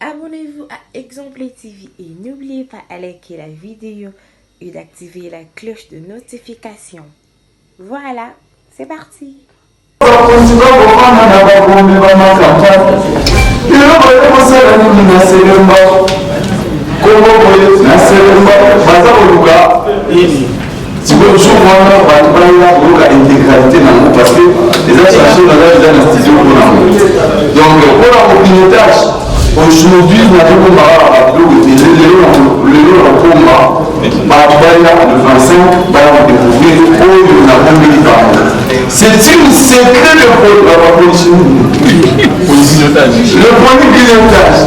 Abonnez-vous à Exemple TV et n'oubliez pas de liker la vidéo et d'activer la cloche de notification. Voilà, c'est parti. Si vous avez intégralité parce que les associations dans l'anesthésie pour l'amour. Donc, pour le pilotage, aujourd'hui, nous avons le 25, c'est une secret de le premier pilotage.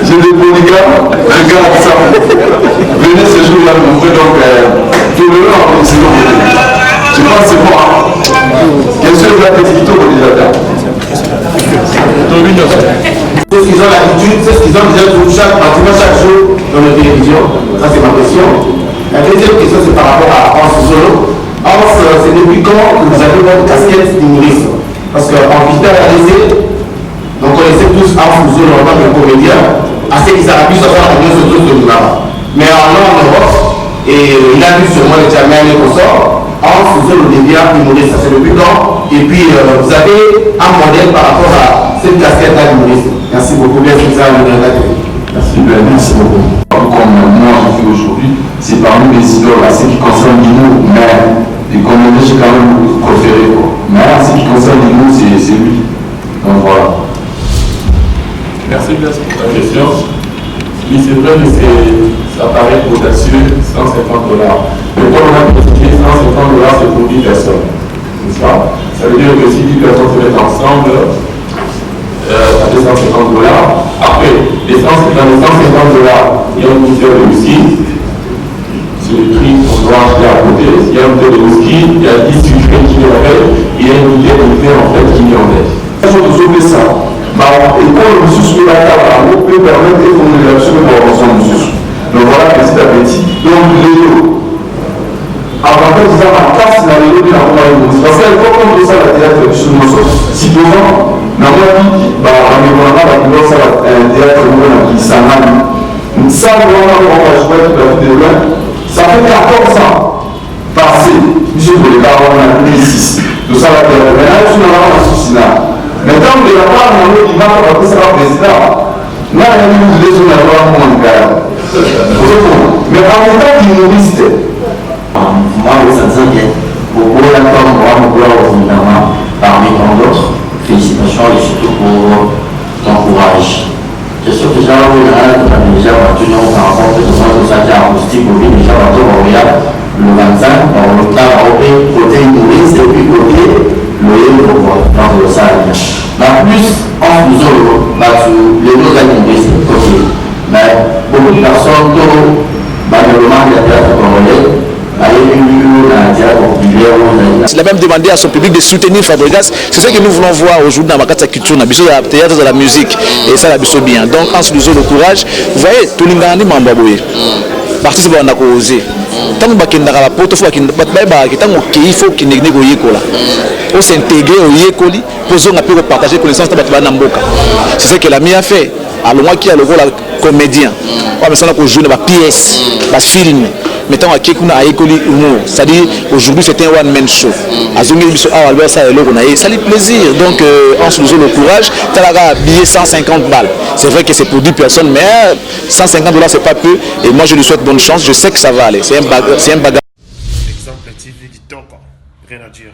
Je le polygame, regarde ça. Venez ce jour-là, mon frère, donc, je le leur en je pense que c'est bon. Bien sûr, vous avez des tutos pour les attaques. C'est ce qu'ils ont l'habitude, c'est ce qu'ils ont déjà tout pratiquement chaque jour dans la télévision. Ça, c'est ma question. La deuxième question, c'est par rapport à Hans Solo. Hans, c'est depuis quand vous avez votre casquette d'humoriste? Parce qu'en visiteur réalisé, donc on connaissait tous Hans Solo en tant que comédien, assez qu'ils auraient pu savoir la bien sur d'autres de Moulava. Mais en Europe, et il a vu sur moi le Tchamian et qu'on sort, Hans Solo devient humoriste, ça c'est depuis quand? Et puis vous avez un modèle par rapport à cette casquette-là d'humoriste. Merci beaucoup, bien sûr, ça le merci, merci beaucoup. Comme moi je fais aujourd'hui, c'est parmi mes idoles, à ce qui concerne l'humour, mais les comédiens j'ai quand même beaucoup préféré. Mais à ce qui concerne l'humour, c'est lui. Donc voilà. Merci bien pour ta question. Oui, c'est vrai que ça paraît audacieux, $150. Mais quand on a précisé $150, c'est pour 10 personnes. N'est-ce pas? Ça veut dire que si 10 personnes se mettent ensemble, ça fait $150. Après, dans les $150, il y a une bouteille de whisky. C'est le prix qu'on doit acheter à côté. Il y a une bouteille de whisky, il y a 10 sucrés qui est en fait, et il y a une bouteille de thé en fait qui est en fait. Je vais vous ça. Et quand le monsieur est là, on peut permettre de faire une élection pour avancer le monsieur. Donc voilà, petit à petit. Donc, Léo, avant de dire ma casse, la Léo, il a envoyé une parce qu'elle faut qu'on ça la théâtre de chez nous. Si devant, dans ma vie, on est vraiment ça la théâtre qui s'en a. Ça, vraiment, on va jouer tout à fait de loin. Ça fait 14 ans passé. Monsieur Boléga, on a 2006. Tout ça la théâtre. Maintenant, je suis dans un souci là. Maintenant, de la part de l'autre, il va faire ça président. Là, il y a une raison d'avoir mon gars. Mais en étant d'humoriste, moi, ça me bien. Beaucoup d'accord, moi, mon gars, évidemment, parmi tant d'autres. Félicitations et surtout pour ton courage. Je suis déjà là, on a déjà battu par rapport à ça qui a acoustique au vide, déjà battu au Montréal, le 25, on a côté humoriste et puis côté le dans le salle. Mais plus en faisant les deux animistes, mais beaucoup de personnes, malheureusement, il y a théâtre congolais. Il a même demandé à son public de soutenir Fabregas. C'est ce que nous voulons voir aujourd'hui dans ma carte culture, dans le théâtre de la musique. Et ça, c'est bien. Donc, en se disant le courage, vous voyez, tout le monde est mambaboui. Parti, c'est bon, on a causé. Tant que tu as la porte, il faut qu'il n'y ait pas de s'intégrer au Yékoli pour partager connaissance de Namboka. C'est ce que la mienne a fait. Alors, moi qui a le rôle comédien, on va me jouer dans la pièce, dans le film. Mettons à Kekuna Ekoli Humour, c'est-à-dire aujourd'hui c'était un one-man show. Ça fait plaisir, donc en se faisant le courage, tu as billet 150 balles. C'est vrai que c'est pour 10 personnes, mais $150 c'est pas peu. Et moi je lui souhaite bonne chance, je sais que ça va aller. C'est un bagage. Exemple TV qui top, rien à dire.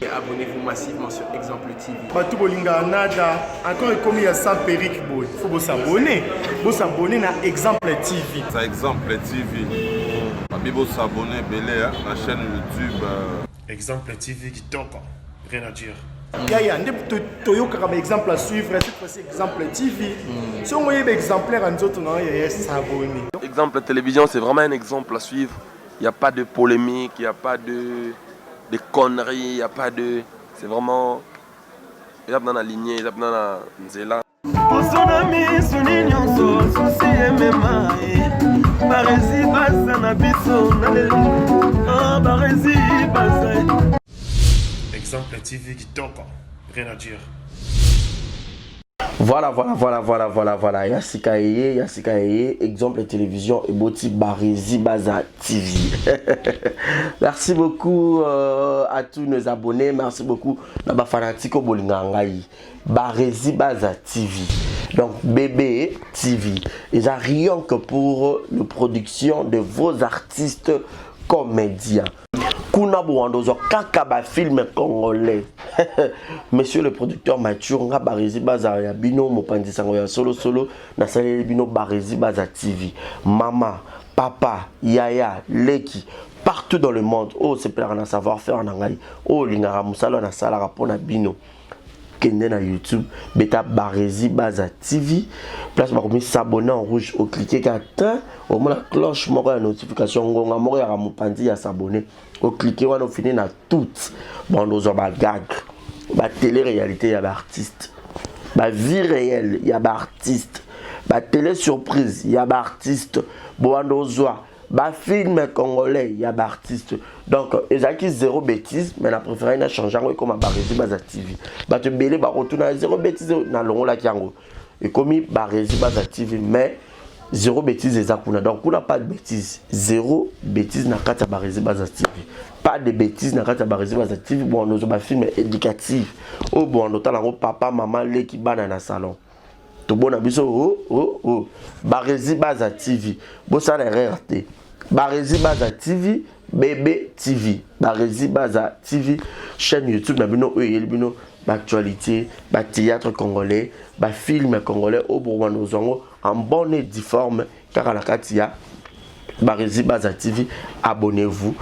Abonnez-vous massivement sur Exemple TV. Batou Bolinga Nada, encore comme il y a 100 périques, il faut vous s'abonner. Vous s'abonner à Exemple TV. C'est Exemple TV. Vous s'abonner à la chaîne YouTube. Exemple TV qui top, rien à dire. Il y a un exemple à suivre, cette fois-ci Exemple TV. Si on voit des exemplaires en autres, il y a s'abonner. Exemple télévision, c'est vraiment un exemple à suivre. Il n'y a pas de polémique, il n'y a pas de conneries, il n'y a pas de... C'est vraiment... Il y a dans la lignée, il y a dans la nzela. Exemple TV qui top, rien à dire. Voilà. Yassika Eye, exemple télévision et Boti Barizi Baza TV. Merci beaucoup à tous nos abonnés. Merci beaucoup à ma fanatique au Bolingangaï. Barizi Baza TV. Donc Bébé TV. Et ça rien que pour la production de vos artistes comédiens. Kuna Bouandozo Kakaba film congolais. Monsieur le producteur Mathieu nga Barizi Baza ya bino mopandi sango ya solo na salé bino Barizi Baza TV. Mama, papa, yaya, leki partout dans le monde. Oh c'est plein de savoir-faire en anglais. Oh lingara musala na sala rapona bino. Kende na YouTube, beta Barizi Baza TV. Place par contre s'abonner en rouge au cliquer qu'atteint au moins la cloche moko la notification ngonga moko ya mopandi ya s'abonner. Au cliquer on finit na toutes. Bon nous on va gag. Ba télé-réalité, il y a artiste. Ba vie réelle, il y a artiste. Ba télé-surprise, il y a artiste. Boandozoa, ba film congolais, il y a artiste. Donc, ils ont zéro bêtise, mais la préférée n'a changé comme à Barizi Baza TV. Ba te belé, ba retourne à zéro bêtise dans le rôle là qui en et comme Barizi Baza TV, mais zéro bêtise et zakuna. Donc, on n'a pas de bêtise. Zéro bêtise n'a qu'à Barizi Baza TV. Pas de bêtises dans la Barizi Baza TV. Bon, nous avons un film éducatif. Oh, bon, nous avons papa, maman, les qui banent dans le salon. Tout bon, oh. Barizi Baza TV. Bon, ça n'a rien raté. Barizi Baza TV, Bébé TV. Barizi Baza TV, chaîne YouTube, nous avons l'actualité, le théâtre congolais, le film congolais. Oh, bon, nous avons en bonne et difforme, car à la Katia. Barizi Baza TV, abonnez-vous.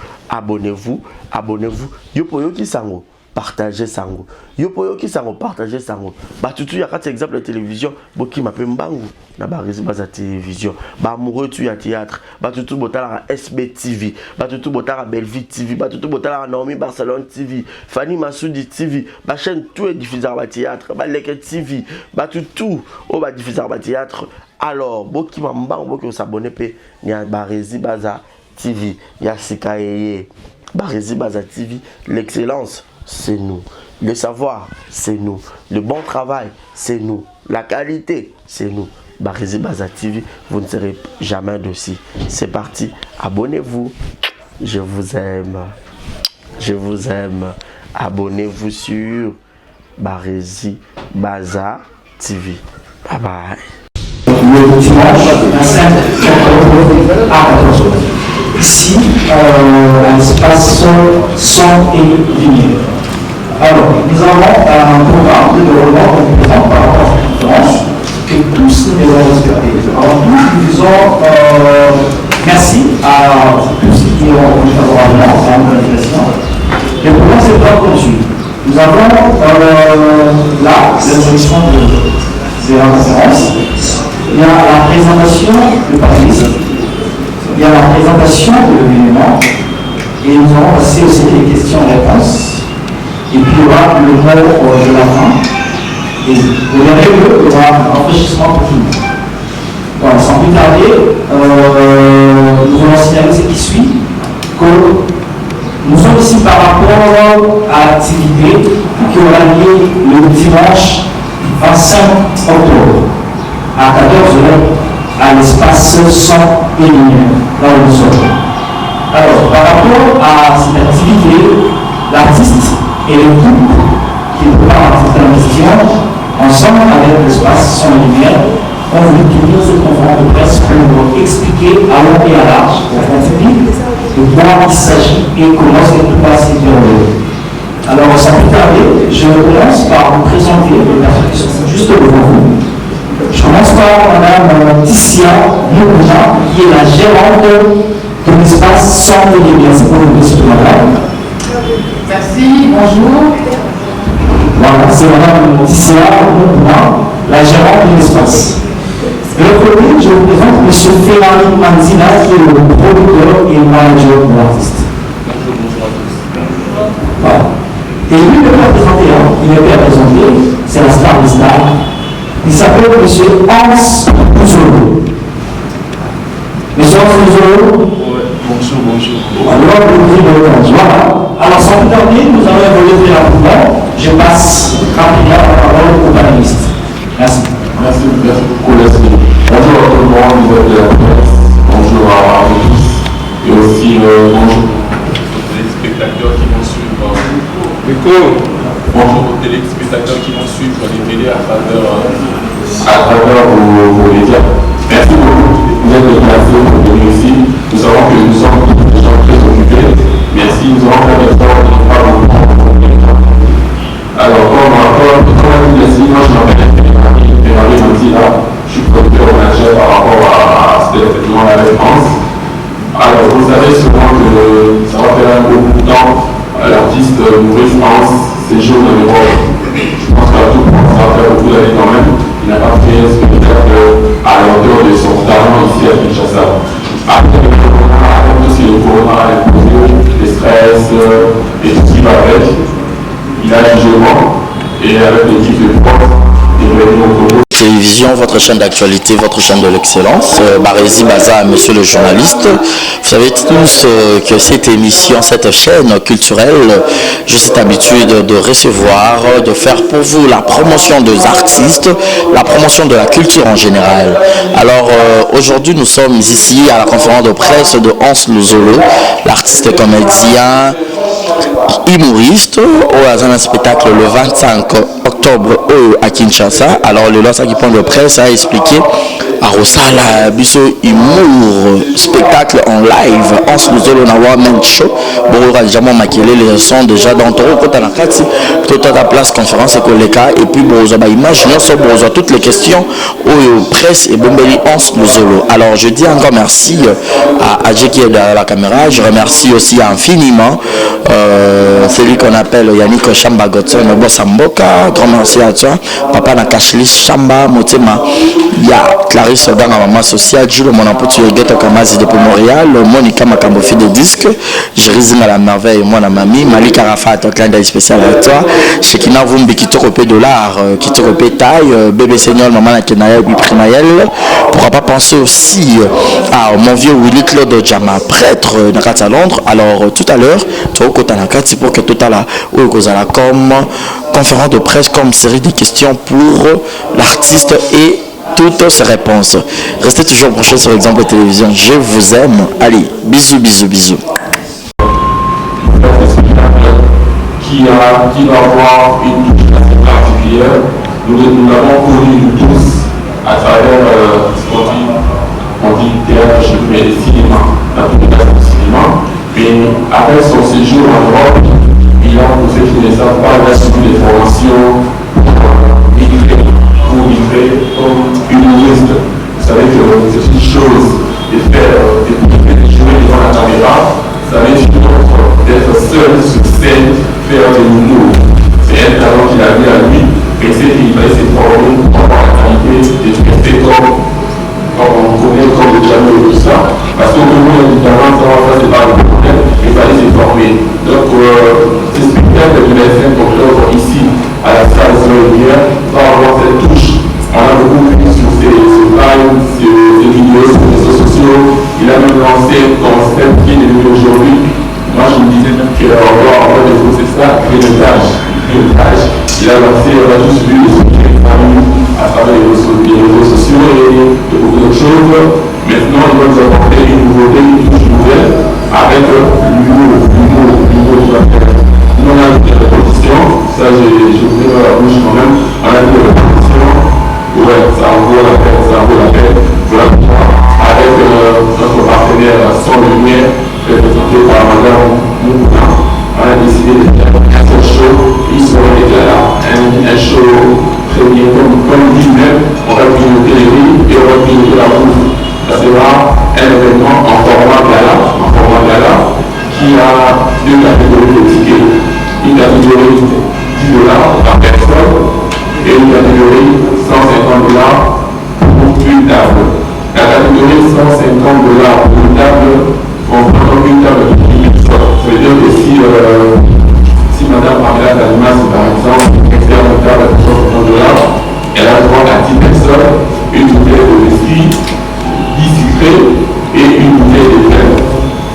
Yopoyo qui sango, partagez sango. Yopoyo qui sango, partagez sango. Bah tout y a quatre exemples de télévision, boki m'appelle Mbangu, na Barizi Baza télévision. Bah amoureux tu y a théâtre, bah tout botala SB TV, bah tout botala Belleville TV, bah tout botala Naomi Barcelone TV, Fanny Massoudi TV, bah chaîne tout est diffusé à théâtre, bah Leke TV, bah tout, oh bah diffusé à théâtre. Alors, boki mambang boki s'abonner pe ni a Barizi Baza TV, Yassika Eye, Barizi Baza TV, l'excellence c'est nous, le savoir c'est nous, le bon travail c'est nous, la qualité c'est nous. Barizi Baza TV, vous ne serez jamais dessus. C'est parti, abonnez-vous, je vous aime, abonnez-vous sur Barizi Baza TV. Bye bye. Le dimanche 25 à 14h. Ici, à l'espace son et lumière. Alors, nous avons un programme de développement compétent par rapport à cette conférence que tous nous devons respecter. Alors, nous disons merci à tous qui ont répondu favorablement à notre invitation. Le programme c'est pas comme suit. Nous avons là l'introduction de la conférence. Il y a la présentation du panéliste, il y a la présentation de l'événement, et nous allons passer aussi des questions-réponses. Et puis il y aura le mot de la fin. Et vous verrez qu'il y aura un enrichissement pour tout le monde. Voilà, sans plus tarder, nous allons signaler ce qui suit, que nous sommes ici par rapport à l'activité qui aura lieu le dimanche 25 octobre. À 14h, à l'espace son et lumière, là où nous sommes. Alors, par rapport à cette activité, l'artiste et le groupe qui prépare cette question, ensemble avec l'espace son et lumière, ont voulu tenir cette conférence de presse pour expliquer à long et à large au grand public de quoi il s'agit et comment ça peut passer dérouler. Alors, sans plus tarder, je commence par vous présenter les personnes qui sont juste devant vous. Je commence par Mme Ticia Moukouna, qui est la gérante de l'espace Centre de Lumière. C'est pour le monsieur de madame. Merci, bonjour. Voilà, c'est Mme Ticia Moukouna, la gérante de l'espace. De l'autre côté, je vous présente M. Ferrari Manzina, qui est le producteur et manager de l'artiste. Voilà. Et lui ne peut pas présenter, il ne peut pas présenter, c'est la star des stars. Il s'appelle M. Hans Pouzolo. M. Hans Pouzolo. Bonjour. Alors, voilà. Alors, sans plus tarder, nous allons évoluer très rapidement. Je passe rapidement la parole au panéliste. Merci. Merci beaucoup, Leslie. Bonjour à tout le monde, vous êtes de la presse. Bonjour à vous tous. Et aussi bonjour aux téléspectateurs qui vont suivre. Bonjour aux téléspectateurs qui vont suivre les télés à travers vos médias. Merci beaucoup. Vous êtes déplacés pour venir ici. Nous savons que nous sommes des gens très occupés. Merci, nous allons faire l'effort de ne pas vous prendre. Alors, comme a dit Leslie, moi je m'appelle Ferrari Montilla, je suis producteur manager par rapport à effectivement la référence. Alors, vous savez souvent que ça va faire un beaucoup de temps à l'artiste Maurice France séjourne en Europe. Je pense qu'à tout point, ça va faire beaucoup d'années quand même. Il n'a pas fait un spectacle à la hauteur de son talent ici à Kinshasa. Après le corona, tout ce qui est le corona, les projets, les stress et tout ce qui va avec, il a jugé moi et avec l'équipe de prof, il est venu au Congo. Télévision, votre chaîne d'actualité, votre chaîne de l'excellence. Barézy Baza, monsieur le journaliste. Vous savez tous que cette émission, cette chaîne culturelle, j'ai cette habitude de recevoir, de faire pour vous la promotion des artistes, la promotion de la culture en général. Alors aujourd'hui, nous sommes ici à la conférence de presse de Hans Luzolo, l'artiste comédien, humoriste, au un spectacle le 25 octobre à Kinshasa. Alors le lance qui prend de presse a expliqué à Rosala Bisso Humour spectacle en live Hans Luzolo na One Show. Bon, déjà maquillé les sons déjà dans ton côté la carte toute la place conférence et collègue et puis bon ba image non sur bon toutes les questions au presse et Bombeli Hans Luzolo. Alors je dis encore merci à Adji qui est derrière la caméra. Je remercie aussi infiniment celui qu'on appelle Yannick Chamba Godson Bossamboka. Grand merci à toi papa Nakashli Chamba Motema. Il y a Clarisse dans la maman sociale Jules mon empotu Ghetto Kamazi depuis Montréal, Monica Makambofi de disque, Jérémy à la merveille, moi la mamie, Malik Arafat, un clin d'œil spécial à toi, Shekina Vumbi qui te repé dollar, qui te repé taille, bébé seigneur, maman la Kenaël, Primaël. Pourquoi pas penser aussi à mon vieux Willy Claude Djama, prêtre Nakata Londres. Alors tout à l'heure, tu as côté Nakati pour que tout à l'heure, ou comme conférence de presse, comme série de questions pour l'artiste et toutes ces réponses. Restez toujours branchés sur Exemple Télévision. Je vous aime. Allez, bisous, bisous, bisous. Qui va avoir une touche assez particulière. Nous l'avons connu nous tous à travers ce qu'on dit théâtre, je mets le cinéma, la publication du cinéma. Mais après son séjour en Europe, il a, pour ceux qui ne savent pas, il a suivi des formations pour livrer comme humoriste. Vous savez que c'est une chose de faire de jouer devant la caméra, ça veut dire d'être seul sur scène, faire de l'humour. C'est un talent qu'il a mis à lui, et c'est qu'il va se former pour avoir la qualité de traiter comme on connaît comme le piano et tout ça. Parce qu'au moment du talent, ça c'est pas le problème, il fallait se former. Donc, ce spectacle de l'FM qu'on offre ici à la salle Zéro-Lumière va avoir cette touche. On a beaucoup vu sur ses pages, sur ses vidéos, sur les réseaux sociaux. Il a même lancé un concept qui est devenu aujourd'hui. Moi, je me disais même qu'on va défausser ça, créer le tâche. Il a lancé, on a tous vu les soutiens à travers les réseaux sociaux et beaucoup d'autres choses. Maintenant, il va nous apporter une nouveauté, une touche nouvelle avec l'humour qui va faire. Nous, on a des répétitions, ça, je voudrais voir la bouche quand même. On a des répétitions, ouais, ça en vaut la peine, Voilà pourquoi, avec notre partenaire Son Lumière, représenté par Madame Moukouka, on a décidé de faire un show. Ils seront déjà un show premier, comme dit même, on va grignoter les riz et on va grignoter la bouffe. Ça sera un événement en format gala, qui a deux catégories de tickets. Une catégorie de $10 par personne et une catégorie $150 pour une table. La catégorie $150 pour une table, on prend une table de 10 000. Ça veut dire que si Madame Pamela Dalimas, par exemple, expert une table à $150, elle a droit à 10 personnes, une bouteille de whisky, 10 sucrés et une bouteille de crème.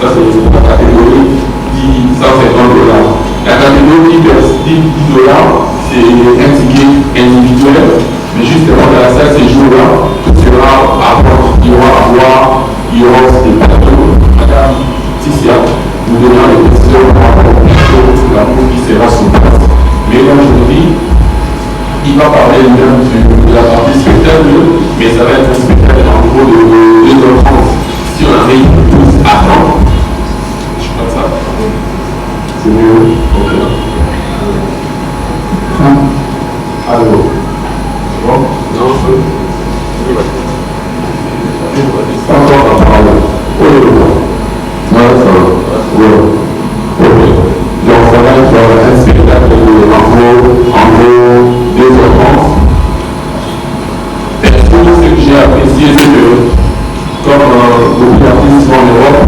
Ça, c'est la catégorie $150. La catégorie $10, c'est un ticket individuel, mais justement la la salle ces jours-là, tout sera à vendre. Il y aura à boire, il y aura des plateaux. Madame Ticia nous donnera les précisions par rapport au plateau, l'amour qui sera sur place. Mais comme je vous dis, il va parler lui-même de la partie spectacle, mais ça va être un spectacle en gros de 2h30. Si on arrive tous à temps, je crois que ça. C'est mieux. Ok. Alors, c'est bon? Non, c'est encore la parole. Oui, ça va. Oui. Ok. Donc, ça va être un spectacle en gros 2h30. Est-ce que ce que j'ai apprécié, c'est que, comme beaucoup d'artistes en Europe,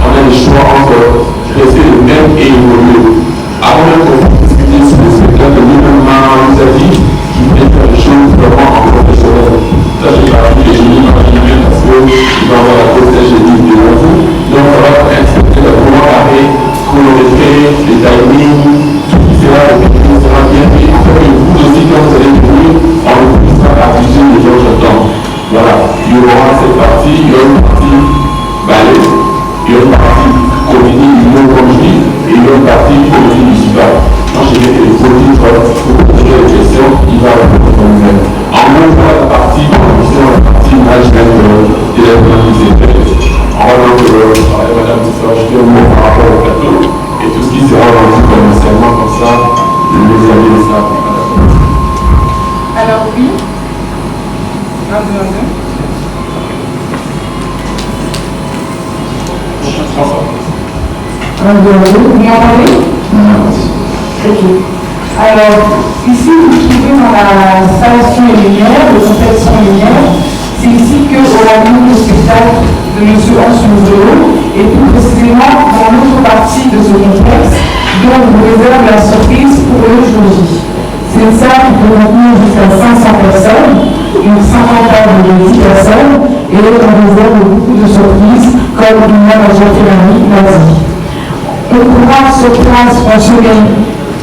on a le choix entre rester le même et évoluer. Avant même qu'on puisse discuter sur le spectacle, lui-même nous a dit qu'il voulait faire les choses vraiment en professionnel. Ça, j'ai pas appris les génies dans l'animé parce qu'il va avoir la cause des génies devant vous. Donc, ça va être un spectacle vraiment carré, chronométré, les timings, tout qui sera répété, sera bien fait. En fait, vous aussi, quand vous allez venir, on ne puisse pas abuser des autres temps. Voilà, il y aura cette partie, il y a une partie ballet, il y a une partie comédie, humour comme je dis, et il y a une partie comédie musicale. Moi, j'ai mis les autres titres pour poser des questions, il va répondre lui-même. En gros, pour la partie production, la partie management de l'événement qui s'est fait, on va donc parler Madame Tissa, je fais un mot par rapport au plateau, et tout ce qui sera vendu commercialement comme ça, les amis le savent. Alors oui. Vous m'entendez? Ok. Alors, ici, vous trouvez dans la installation et lumière, le contexte son et lumière. C'est ici qu'aura lieu le spectacle de M. Ansouzolo, et plus précisément dans l'autre partie de ce complexe, dont on vous réserve la surprise pour le jour J. C'est une salle qui peut contenir jusqu'à 500 personnes, une 50 tables de 10 personnes, et on réserve beaucoup de surprises, comme Mme Jean-Félanie l'a dit. On pourra sur place consommer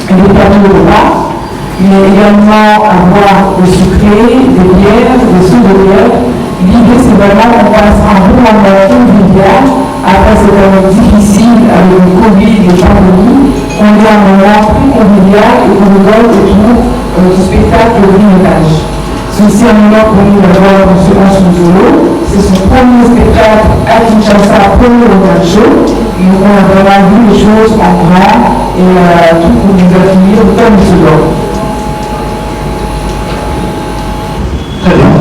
des plateaux de repas, mais également avoir des sucrés, des bières, des souvenirs. L'idée, c'est vraiment qu'on passe un bon moment convivial après cette année difficile avec le Covid et la pandémie. On est un moment plus convivial et qu'on rigole autour du spectacle de l'image. C'est aussi un moment pour nous d'avoir M. Ansouzolo. C'est son premier spectacle à Kinshasa, premier local show. Donc on a vraiment vu les choses en grand et tout pour nous accueillir comme il se doit. Très bien.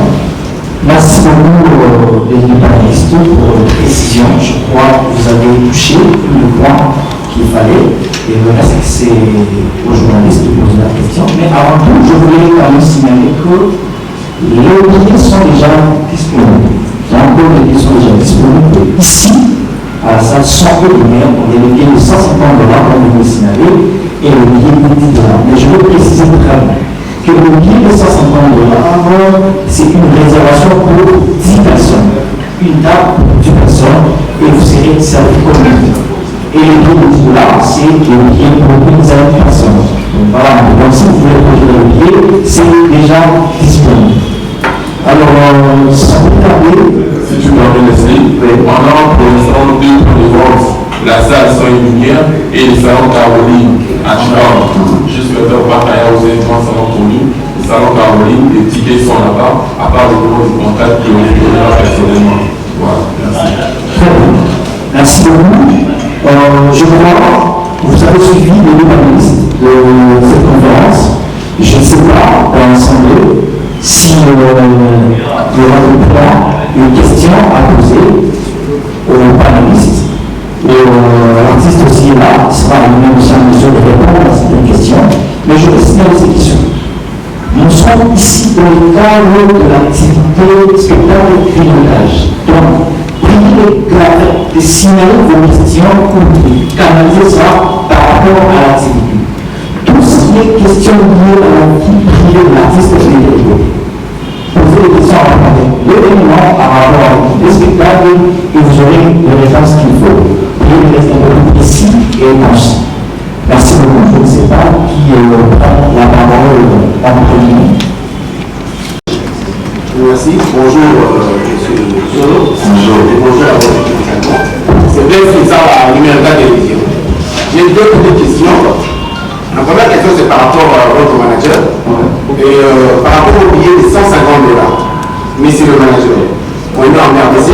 Merci beaucoup les panélistes pour les précisions. Je crois que vous avez touché le point qu'il fallait. Et le reste, c'est aux journalistes de poser la question. Mais avant tout, je voulais quand même signaler que les billets sont déjà disponibles. Donc, les billets sont déjà disponibles ici, à la salle 100 € de mer. On a le billet de 150 $, comme vous le signalez, et le billet de 10 $. Mais je veux préciser très bien que le billet de 150 $, c'est une réservation pour 10 personnes. Une table pour 10 personnes, et vous serez servi comme une. Et le billet de 10 $, c'est le billet pour une dizaine de personnes. Donc voilà, donc si vous voulez projeter le billet, c'est déjà disponible. Alors, sans vous tarder, si tu peux me laisser, on a pour l'instant 2 points de vente, la salle sans une lumière et le salon Caroline à Chicago. Jusqu'à l'heure Bakaya, vous avez un salon pour nous. Le salon Caroline, les tickets sont là-bas, à part le numéro de contact que l'on donnera personnellement. Voilà, merci. Très bien. Merci beaucoup. Je crois que vous avez suivi les deux panélistes de cette conférence. Je ne sais pas, dans l'ensemble, si il y aura une question à poser aux panélistes. L'artiste aussi est là, il sera lui-même aussi en mesure de répondre à certaines questions. Mais je vais signaler ces questions. Nous sommes ici dans le cadre de l'activité spectacle et grignotage. Donc, priez de signaler vos questions ou de canaliser ça par rapport à l'activité. Tout ce qui est question liée à la vie privée de l'artiste est délégué. Posez des questions à propos de l'événement par rapport au spectacle et vous aurez les réponses qu'il faut. Priez de rester un peu plus précis et concis. Merci beaucoup. Je ne sais pas qui prend la parole en premier. Merci. Bonjour, monsieur Solo. Bonjour. Et bonjour à votre équipe. C'est bien ça la numéro 4 télévision. J'ai deux petites questions. La première question, c'est par rapport à votre manager. Et par rapport au billet de $150. Monsieur le manager, on est en RDC.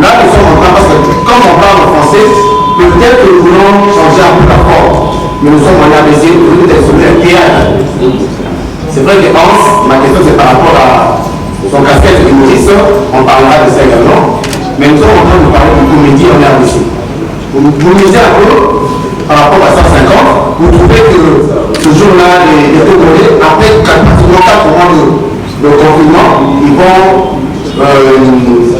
Là, nous sommes en train, parce que comme on parle en français, peut-être que nous voulons changer un peu la forme. Mais nous sommes en RDC, nous devons être sur le théâtre. C'est vrai que Hans, ma question c'est par rapport à son casquette humoriste, on parlera de ça également. Mais nous sommes en train de parler de comédie en RDC. Vous me disiez un peu par rapport à 150, vous trouvez que ce jour-là, les Congolais, après pratiquement 4 mois de confinement, ils vont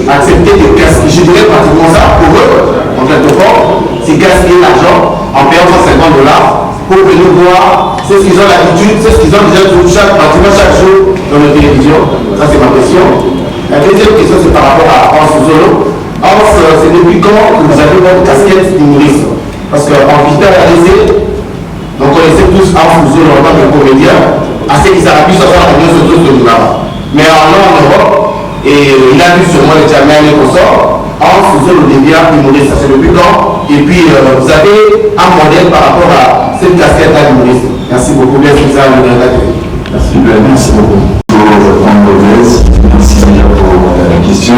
accepter de gaspiller, je dirais pratiquement ça, pour eux, en quelque sorte, c'est gaspiller l'argent en payant $150 pour venir voir, c'est ce qu'ils ont l'habitude, c'est ce qu'ils ont déjà pratiquement chaque jour dans la télévision. Ça c'est ma question. La deuxième question c'est par rapport à Hans Zolo. Hans, c'est depuis quand que vous avez votre casquette d'humoriste? Parce qu'en Vita RDC, on connaissait tous Hans Zolo en tant que comédien, assez qu'ils auraient pu savoir la chose de nous là. Mais en Europe, et il a vu sûrement les Tchamiens et consorts, Hans Zolo devient humoriste. Ça c'est depuis quand? Et puis vous avez un modèle par rapport à cette casquette à l'humoriste. Merci beaucoup, bien sûr, ça merci, merci beaucoup pour répondre aux thèses. Merci déjà pour la question.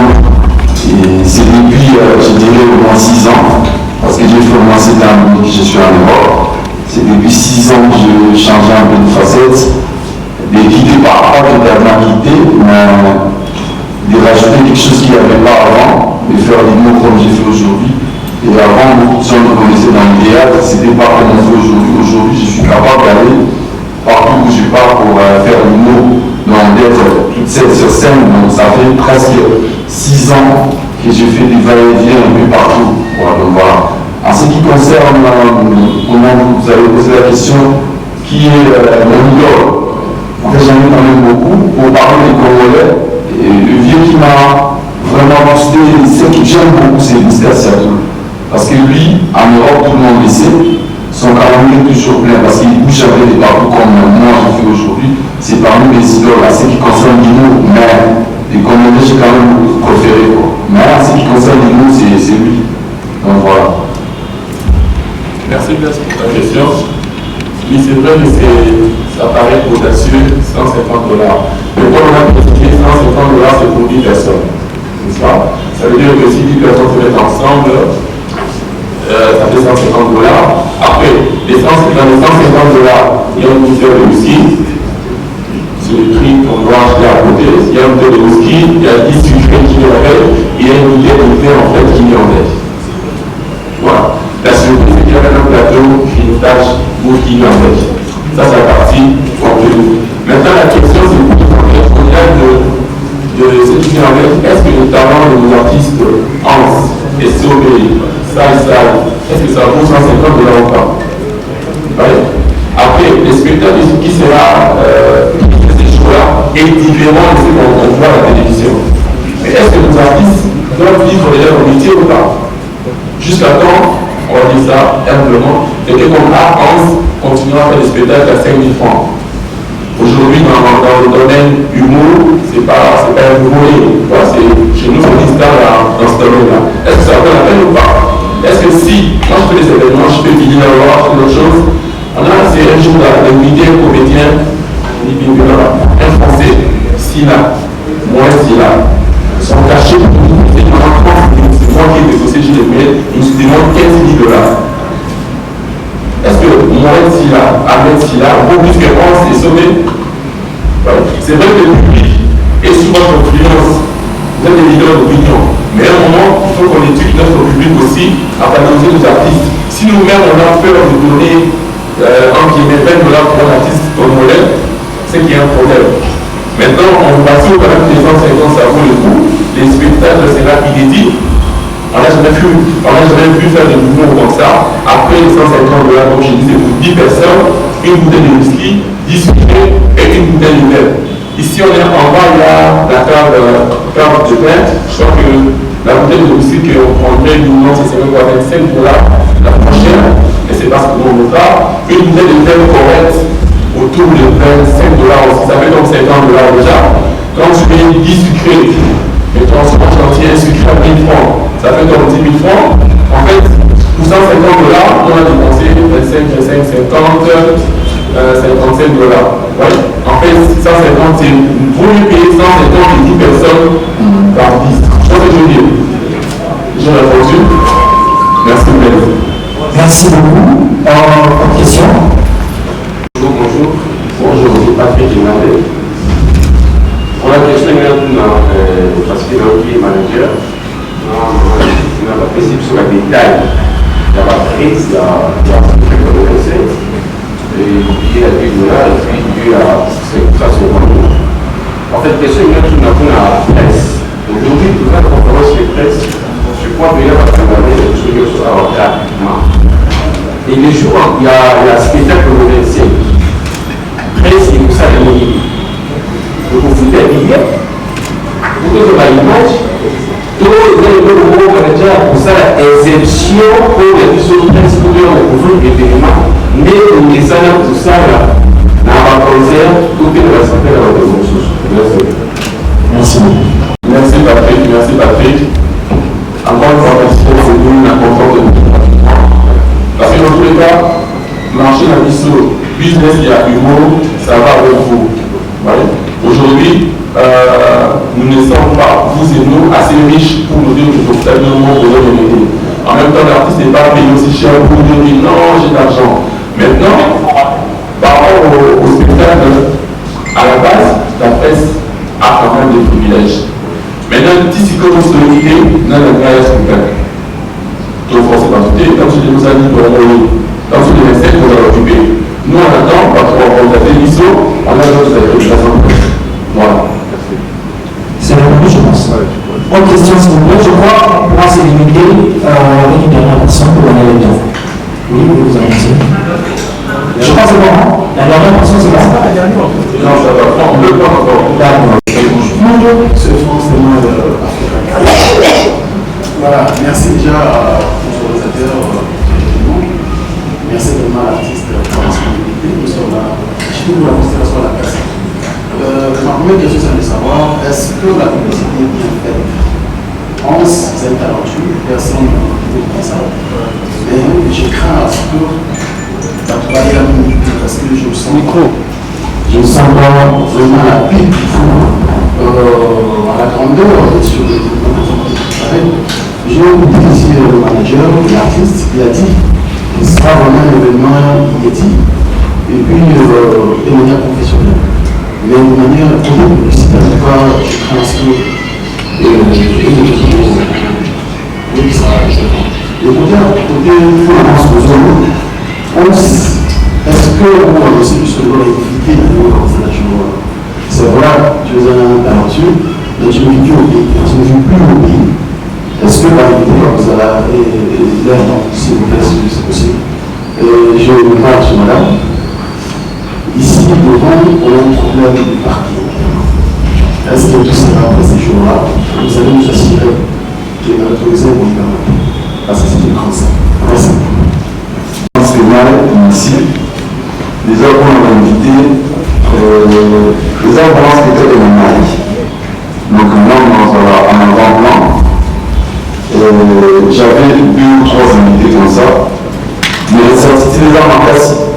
Et c'est depuis, je dirais, au moins 6 ans, parce que j'ai commencé dans que je suis en Europe. C'est depuis 6 ans que je change un peu de facette, des vidéos pas de personnalité, mais de rajouter quelque chose qu'il n'y avait pas avant, de faire des mots comme j'ai fait aujourd'hui. Et avant, beaucoup de gens me connaissaient dans le théâtre, c'était pas comme on fait aujourd'hui. Aujourd'hui, je suis capable d'aller partout où je pars pour faire l'humour, d'être toute seule sur scène. Donc ça fait presque 6 ans que je fais des va-et-vient un peu partout. Voilà, donc voilà. En ce qui concerne comment vous avez posé la question, qui est mon idole? En fait, j'en ai quand même beaucoup pour parler des Congolais. Et le vieux qui m'a vraiment boosté, ce que j'aime beaucoup, c'est Mr. Siatou. Parce que lui, en Europe, tout le monde le sait, son calendrier est toujours plein parce qu'il bouge avec des parcours comme moi je fais aujourd'hui. C'est parmi mes idoles à ce qui concerne l'humour, mais les Congolais, j'ai quand même préféré. Mais à ce qui concerne l'humour, c'est lui. Donc voilà. Merci bien pour ta question. Oui, c'est vrai que ça paraît audacieux, $150. Mais quand on a précisé $150, c'est pour 10 personnes. N'est-ce pas? Ça veut dire que si 10 personnes se mettent ensemble, ça fait $150. Après, dans les $150, il y a une bouteille de whisky. Sur le prix qu'on voit à côté, il y a une bouteille de whisky, il y a 10 sucrés qui est en tête, il y a une bouteille de thé en fait qui est en tête. Voilà. La surprise, c'est qu'il y a un plateau, une tâche ou qui est en tête. Ça, c'est la partie entre nous. Maintenant, la question, c'est au-delà de ce qui vient avec, est-ce que le talent de nos artistes Hans et Sobé, est-ce que ça vaut $150 ou pas? Ouais. Après, le spectacle qui sera ces jours-là est différent de ce qu'on voit à la télévision. Mais est-ce que nos artistes doivent vivre de leur métier ou pas? Jusqu'à quand, on va dire ça humblement, et que comme Hans continuera à faire des spectacles à 5 000 francs. Aujourd'hui, dans le domaine humour, c'est pas un nouveau. Chez nous, c'est une star dans ce domaine-là. Est-ce que ça vaut la peine ou pas? Est-ce que si, quand je fais des événements, je fais Billy Lavoir, je fais d'autres choses, on a un jour d'inviter un comédien, un français, Sina, moi Sina, sont cachés pour nous, c'est moi qui ai négocié chez les mails, ils me demandent $15 000. Est-ce que Mohamed Silla, Ahmed Silla, vaut plus que Hans est sauvé? C'est vrai que le public est souvent confiance, vous êtes des leaders d'opinion, mais à un moment, il faut qu'on éduque notre public aussi à valoriser nos artistes. Si nous-mêmes on a peur de donner entre guillemets $20 pour un artiste congolais, c'est qu'il y a un problème. Maintenant, on va sur quand même les 150, ça vaut le coup. Les spectacles, c'est là inédit. On n'a jamais pu faire de mouvements comme ça. Après les $150, comme je disais, pour 10 personnes, une bouteille de whisky, 10 sucrés et une bouteille de verre. Ici, on est en bas, il y a la cave de plainte. Je crois que la bouteille de whisky qu'on prendrait, nous, c'est $25 la prochaine. Et c'est parce qu'on ne veut pas. Une bouteille de verre correcte autour de $25 aussi. Ça fait donc $50 déjà. Quand tu mets 10 sucrés, et tu en chantier un sucré à 1000 francs, ça fait comme 10 000 francs. En fait, pour $150, on a dépensé 25, 50, 57 $. Ouais. En fait, 150, c'est vaut mieux payer 150 et 10 personnes par 10. Je pense que je veux dire. J'ai répondu. Merci beaucoup. Merci beaucoup. Autre question? Bonjour. Bonjour, je suis Patrick Demandé. Pour la question, parce que le manager n'a pas précisé sur les détails de la crise, de la sécurité, et puis à et puis à ça sur le. En fait, question qui n'a pas la presse. Aujourd'hui, toute la conférence de presse, je crois qu'il y a pas de problème de choses rapidement. Et les jours, il y a spectacle provincial. Presse, il nous a donné. Donc, vous faites des billets, vous avez l'image, tous les éléments pour ça, l'exception pour les personnes presse pour les événements, mais les salaires pour ça, dans la concert, tout est respecté dans les ressources. Merci. Merci Patrick, merci Patrick. Encore une fois, merci pour nous important de nous. Parce que dans tous les cas, marché dans l'ISO, business et à humour, ça va avec vous. Ouais. Aujourd'hui, nous ne sommes pas, vous et nous, assez riches pour nous dire que nous avons besoin de l'aider. En même temps, l'artiste n'est pas payé aussi cher pour nous dire non, j'ai de l'argent. Maintenant, par rapport au spectacle, à la base, la presse a quand même des privilèges. Maintenant, si vous commencez à l'idée, dans le cas spectacle. Donc, forcément, quand tu les nous as dit pour envoyer, quand tu les recettes pour les occuper. Nous, on attend, parce qu'on va contacter l'ISO, on a besoin de la presse. Voilà. C'est la même, je pense. Autre question, s'il vous plaît. Je crois qu'on pourra se limiter avec une dernière personne pour aller les deux. Oui, vous annoncez. Je pense que c'est bon. La dernière personne, c'est bon. Non, ça va prendre. On ne peut pas encore. D'accord. Bonjour, c'est France de moi de Voilà, merci déjà aux organisateurs. Merci également à l'artiste pour la disponibilité. Nous sommes là. Je trouve la constellation à la personne. Ma première question, c'est de savoir, est-ce que la publicité est bien faite? 11, c'est un talentueux, personne ne dit ça. Mais je crains à ce que ça va y aller parce que je me sens je me sens pas vraiment la pipe à la grandeur sur le développement. J'ai oublié ici le manager, l'artiste, qui a dit que ce sera vraiment un événement inédit et puis de manière professionnelle. Mais de manière publicitaire, je pense que le côté France est-ce que vous aussi puisque vous l'avez invité dans cette nation, c'est vrai, tu es un talentueux, mais tu ne vis plus au pays, tu ne vis plus au pays. Est-ce que par exemple, vous allez l'air non, s'il vous plaît, si c'est possible. Je me parle sur madame. Ici, devant, on a un problème de parking. Est-ce que tout sera après ces jours-là, vous allez nous assurer qu'il va autoriser vos numéros? Parce que c'est une grande salle. Merci. C'est mal ici. Déjà, pour nous inviter, déjà, on pense que c'était un mari. Donc, là, on est en avant-plan. J'avais 2 ou 3 invités comme ça. Mais ça, c'était déjà ma place.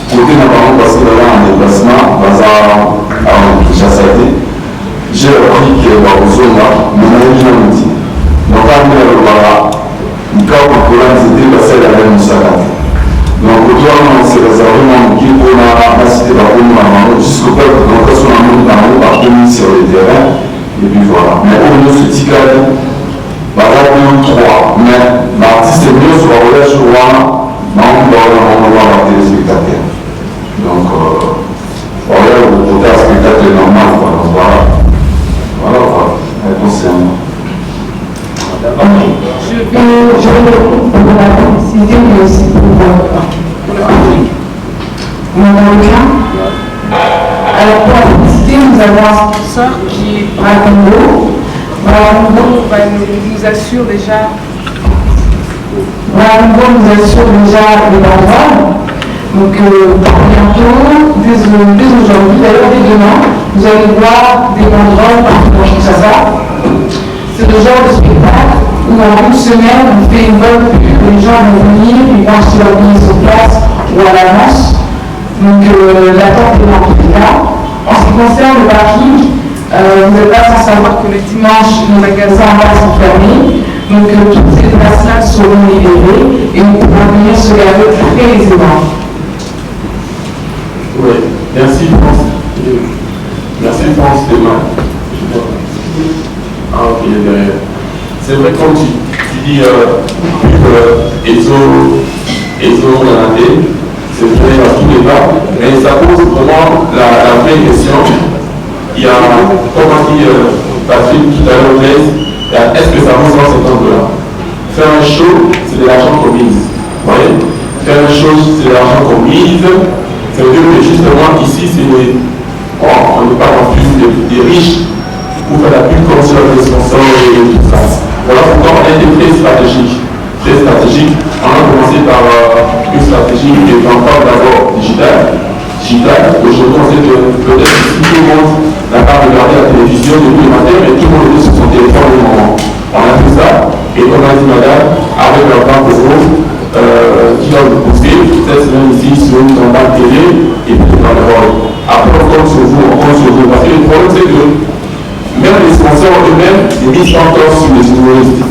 Côté notamment parce que là, en déplacement, bazar à Chassade, j'ai appris que la zone là, mon ami m'a dit. Donc, quand on est là, le cas pour que là, ils étaient passés à la même salle. Donc, aujourd'hui, on s'est réservé mon équipe pour la cité de la Rome jusqu'au fait que l'on passe sur la route dans l'eau par 2000 sur le terrain. Et puis voilà. Mais au niveau de ce petit cas, bazar 2 ou 3. Mais l'artiste est mieux sur la relève sur moi. On va voir la téléspectateur. Donc, voilà, le côté spectacle normal. Voilà. Je vais préciser que c'est pour mon avocat. Alors pour la publicité, nous avons un sponsor qui est Bracongo. Bracongo nous assure déjà les banderoles. Donc bientôt, dès aujourd'hui, d'ailleurs dès demain, vous allez voir des banderoles partout dans Kinshasa. C'est le genre de spectacle où en une semaine, on fait une bonne pub, les gens vont venir, ils vont acheter leur billet sur place ou à l'avance. Donc l'attente est remplie là. En ce qui concerne le parking, vous n'êtes pas sans savoir que le dimanche, nos magasins en bas sont fermés. Donc toutes ces places-là seront libérées et on pourra venir se garer très aisément. Oui, merci France. Merci France Théma. Ah ok, derrière. C'est vrai comme tu dis ESO Granadé, c'est vrai à tous les bas, mais ça pose vraiment la vraie question. Il y a, comme a dit Patrick tout à l'heure, est-ce que ça vaut 150 $? Faire un show, c'est de l'argent qu'on mise. Vous voyez? Faire un show, c'est de l'argent qu'on mise. Ça veut dire que justement ici, c'est on n'est pas en plus des riches pour faire la pub comme sur les sponsors et tout ça. Voilà pourquoi on a été très stratégique. Très stratégique. On a commencé par une stratégie qui est encore d'abord digitale. Aujourd'hui, on sait que peut-être si tout le monde n'a pas regardé la télévision depuis le matin, mais tout le monde était sur son téléphone au moment. On a fait ça, et comme a dit madame, avec leur banque euro, qui va vous pousser cette semaine ici sur une campagne télé et puis dans le rôle. Après, on compte sur vous, parce que le problème c'est que même les sponsors eux-mêmes, ils misent encore sur les humoristes.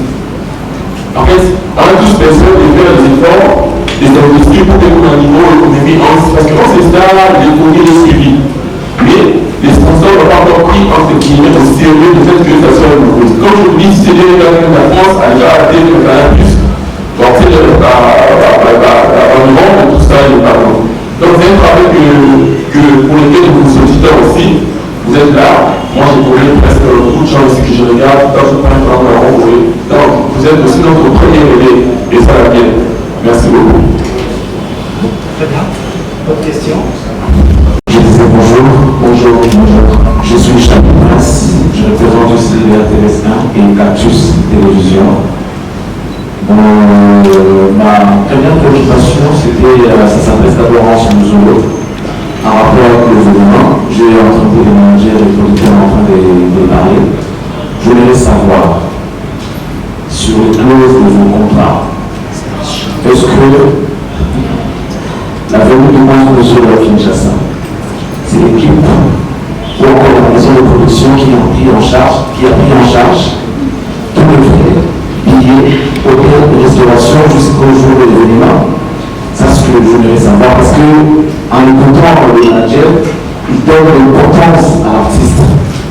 En fait, on a tous besoin de faire des efforts, des industries pour que un niveau économique, parce que quand c'est ça, l'économie est suivie. Mais les sponsors n'ont pas encore pris entre guillemets au sérieux le fait que ça soit un humoriste. Comme je vous dis, c'est des gars de la France a déjà arrêté de faire plus. Donc c'est l'environnement de tout ça, il est pas bon. Donc c'est un travail que pour lequel vos auditeurs aussi, vous êtes là. Moi j'ai trouvé presque beaucoup de gens ici que je regarde, quand je prends un temps à rencontrer. Donc vous êtes aussi notre premier relais, et ça va bien. Merci beaucoup. Très bien. Autre question? Je disais bonjour. Je suis Chabi Prince, je représente aussi l'RTS1 et Cactus Télévision. Ma première préoccupation, ça s'adresse d'abord à Muzolo. En rapport avec les événements, j'ai entendu les managers et les producteurs en train de parler. Je voulais savoir, sur les clauses de vos contrats, est-ce que la venue du monde de Zolo à Kinshasa, c'est l'équipe ou encore la maison de production qui a pris en charge tout le frais, billets, hôtel, restauration jusqu'au jour de l'événement? C'est ce que je voudrais savoir, parce que en écoutant le manager, il donne l'importance à l'artiste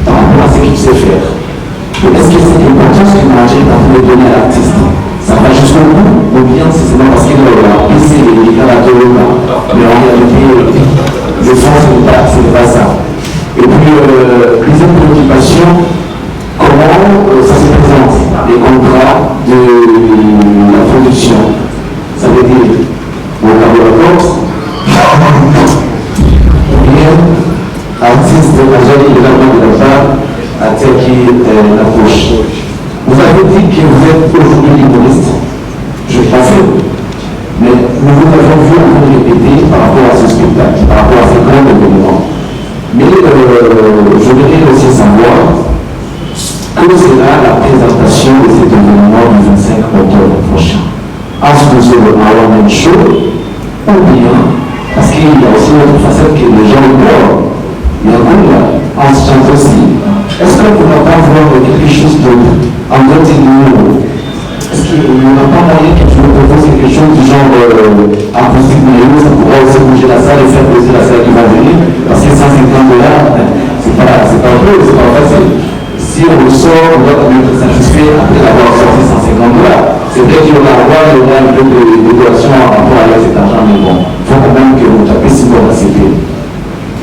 par rapport à ce qu'il sait faire. Est-ce que cette importance que le manager est en train de donner à l'artiste, ça va jusqu'au bout, ou bien c'est seulement parce qu'il a baissé les créateurs là, mais en réalité, le fond, c'est pas ça. Et puis, deuxième préoccupation, comment ça se présente, les contrats de la production? Ça veut dire au laboratoire, artiste agent également de la femme, attaquer la poche. Vous avez dit que vous êtes aujourd'hui humoriste, je pensais, mais nous vous avons vu en train de répéter par rapport à ce spectacle, par rapport à ces grands événements. Mais je voudrais aussi savoir que sera la présentation de cet événement du 25 octobre prochain. Est-ce que c'est le one-man show ou bien, parce qu'il y a aussi une autre facette que les gens voient, il y a un chante aussi. Est-ce qu'on ne pourra pas voir quelque chose d'autre en d'autres numéros? Est-ce qu'il n'y a pas moyen que je me propose quelque chose du genre acoustique numéro, ça pourra aussi bouger la salle et faire plaisir la salle qui va venir? Parce que 150 $, c'est pas peu, c'est pas facile. Si on le sort, on doit quand même être satisfait après l'avoir sorti 150 $. C'est vrai qu'il y aura un peu de décoration en rapport avec cet argent, mais bon, il faut quand même que vous tapez si vous acceptez.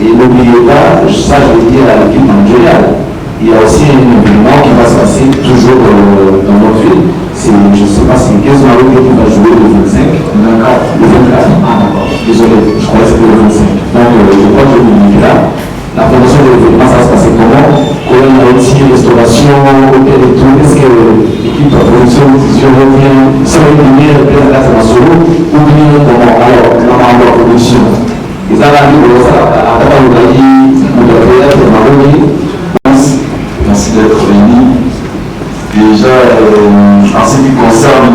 Et n'oubliez pas, ça je vais dire à l'équipe managériale, il y a aussi un événement qui va se passer toujours dans notre ville. Je ne sais pas si 15 Maroc qui va jouer le 25, le 24. Ah d'accord, désolé, je croyais que c'était le 25. Donc je crois que je vous dis là. La promotion de l'événement, ça va se passer comment? Comment il y a aussi restauration, hôtel et tout? Est-ce que l'équipe de production revient sur une lumière et puis la place en solo? Ou bien comment? Alors, en production. Et ça va nous merci d'être venu. Déjà, en ce qui concerne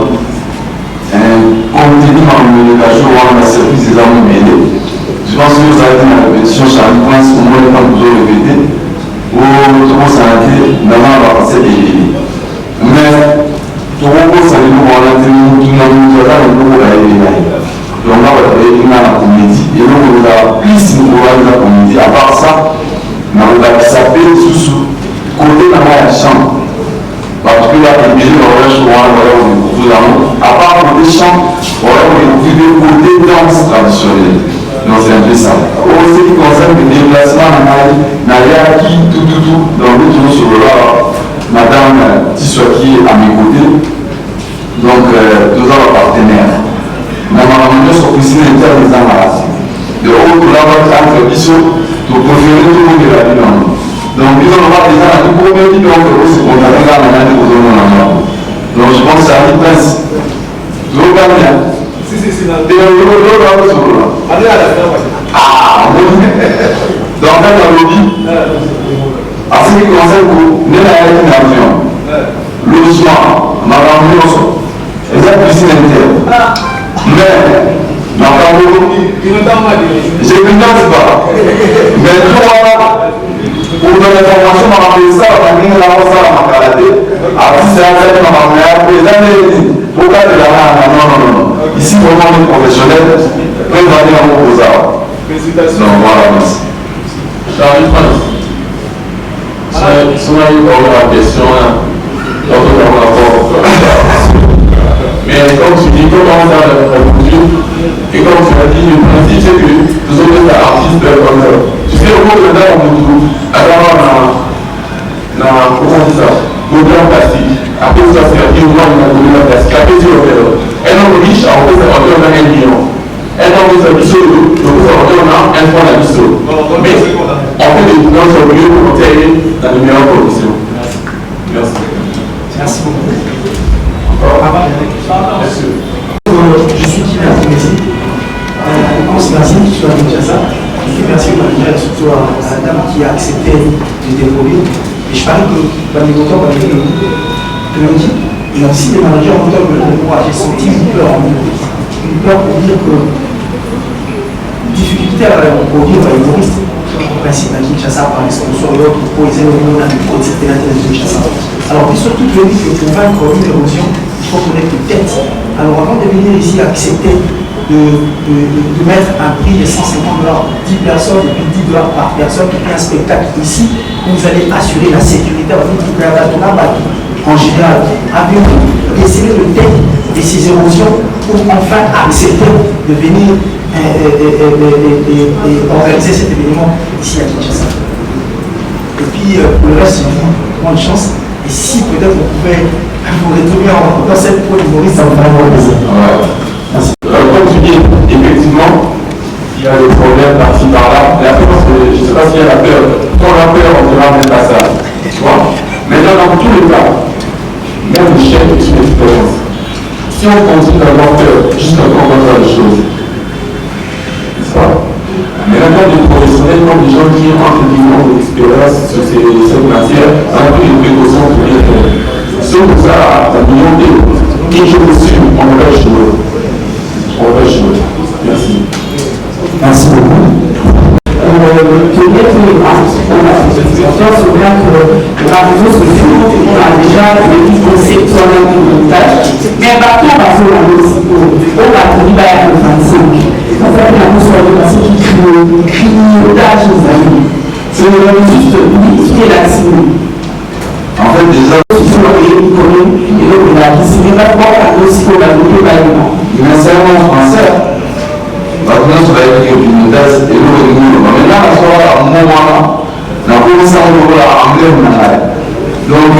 contenu en communication ou en service des armes mêlées, je pense que vous avez dit la répétition, Charlie Prince, au moins quand vous avez répété, ou tout ça a été d'avant la passée des mais tout le monde s'est dit qu'on a tenu tout le monde là, on peut aller là. Donc on va aller dans la comédie. Et donc on a plus de dans la comédie. À part ça, on a sapé sous côté dans la chambre. Parce que là, il y a des gens qui ont à part côté chambre, on a des côté danse traditionnelle. Donc c'est un peu ça. Au ce qui concerne le déplacement, on a qui tout. Donc nous toujours sur le madame Tissoaki à mes côtés. Donc nous avons un partenaire. Normalement, nous sommes ici interdits dans la race. De haut, là, on va faire pour préférer tout le monde de la vie. Donc, ils ont déjà la première vie, donc, c'est qu'on a regardé la manière de vous donner la main. Donc, je pense que ça arrive presque. Je vous regarde bien. Si, c'est là. Et on va sur là. Allez à la fin, ah, on est. Donc, en fait, dans le lobby, à ce qui concerne vous, nous avons une avion. Logement, on a ramené au sol. Et ça, piscine interne. Mais, je ne pense pas. Mais toi, pour donner l'information, on va faire ça, on va venir là-bas, ça, on va karaté. Après, c'est un fait, on va faire les années. Pourquoi tu l'as là? Non. Ici, vraiment, les professionnels, on va venir en opposant. Félicitations. Non, voilà, merci. Charlie France. Si on a eu la question, on va avoir mais comme tu dis, comment on a la culture, et comme tu as dit, le principe c'est que nous sommes des artistes comme ça. Tu sais, au cours de l'art, on trouve, alors comment on dit ça, modèle plastique. Après ça, c'est un moment où on a modèle plastique. Après, tu le fais. Un homme riche, en fait, on a 1 million. Un homme qui s'habille sur le dos, donc on a un point d'habisseau. Mais on fait des plans sur le mieux pour obtenir la meilleure condition. Merci. Merci beaucoup. Je suis qui à Tunisie. Merci que tu sois venu à ça. Merci surtout à la dame qui a accepté de dérouler. Et je parie que dans les auteurs, dans les il y a aussi des managers en auteurs de moi. J'ai senti une peur pour dire que difficulté à produire un humoriste. En principe, à Kinshasa, par les sponsors et autres, pour essayer de nous donner une petite pénalité de Kinshasa. Alors, puis surtout, je dis que pour vaincre une érosion, il faut connaître les têtes. Alors, avant de venir ici, accepter de mettre un prix de $150, 10 personnes et puis $10 par personne qui fait un spectacle ici, où vous allez assurer la sécurité en général. Avez-vous essayé le tête de ces érosions pour enfin accepter de venir et organiser cet événement ici à Kinshasa? Et puis, pour le reste, je vous bonne chance. Et si peut-être vous pouvez vous retrouver dans cette peau humoriste, ça vous fera vraiment plaisir. Merci. Comme tu dis, effectivement, il y a des problèmes par-ci par-là. La peur, je ne sais pas s'il y a la peur. Quand on a peur, on ne dira même pas ça. Tu vois? Maintenant, dans tous les cas, même le chef est une expérience. Si on continue d'avoir peur, jusqu'à quand on va faire les choses? N'est-ce pas? Mais maintenant, des professionnels, comme des gens qui ont entre guillemets de l'expérience sur cette matière, un peu de précaution pour bien faire. Sauf que ça, ça million d'euros. Et je vous suis, on va jouer. Merci. Merci beaucoup. Je voudrais que les participants se bien que rappelons ce que on a déjà une conceptuelle de montage, mais à partir de la aussi, on va arriver à 25. En fait, la notion de personne qui criotage aux amis. C'est juste limiter l'action. En fait, déjà, il faut une commune, et donc on a décidé maintenant à aussi qu'on va donner l'événement. Mais c'est un français. Maintenant, ça va être une montage et nous revenons. Maintenant, à ce moment-là, on a commencé à voir l'anglais ou l'anglais. Donc,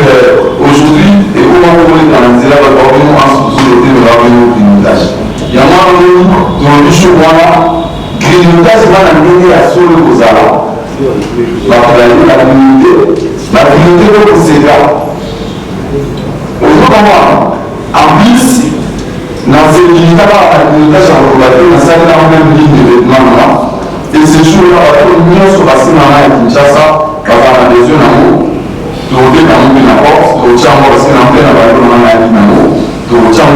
aujourd'hui, et on va voir dans la zéro, on va voir sous le thème de la grignotage. Il y a un moment dans le show, grignotage, on va l'amener à sur le Kozala. La communauté de Kozala. Aujourd'hui, en plus, dans ces militaires, nous avons un certain nombre de vêtements. Et ces jours-là, nous sommes passés dans la Kinshasa, dans la maison d'amour, nous avons fait la porte, nous avons passé dans la maison d'amour, nous avons fait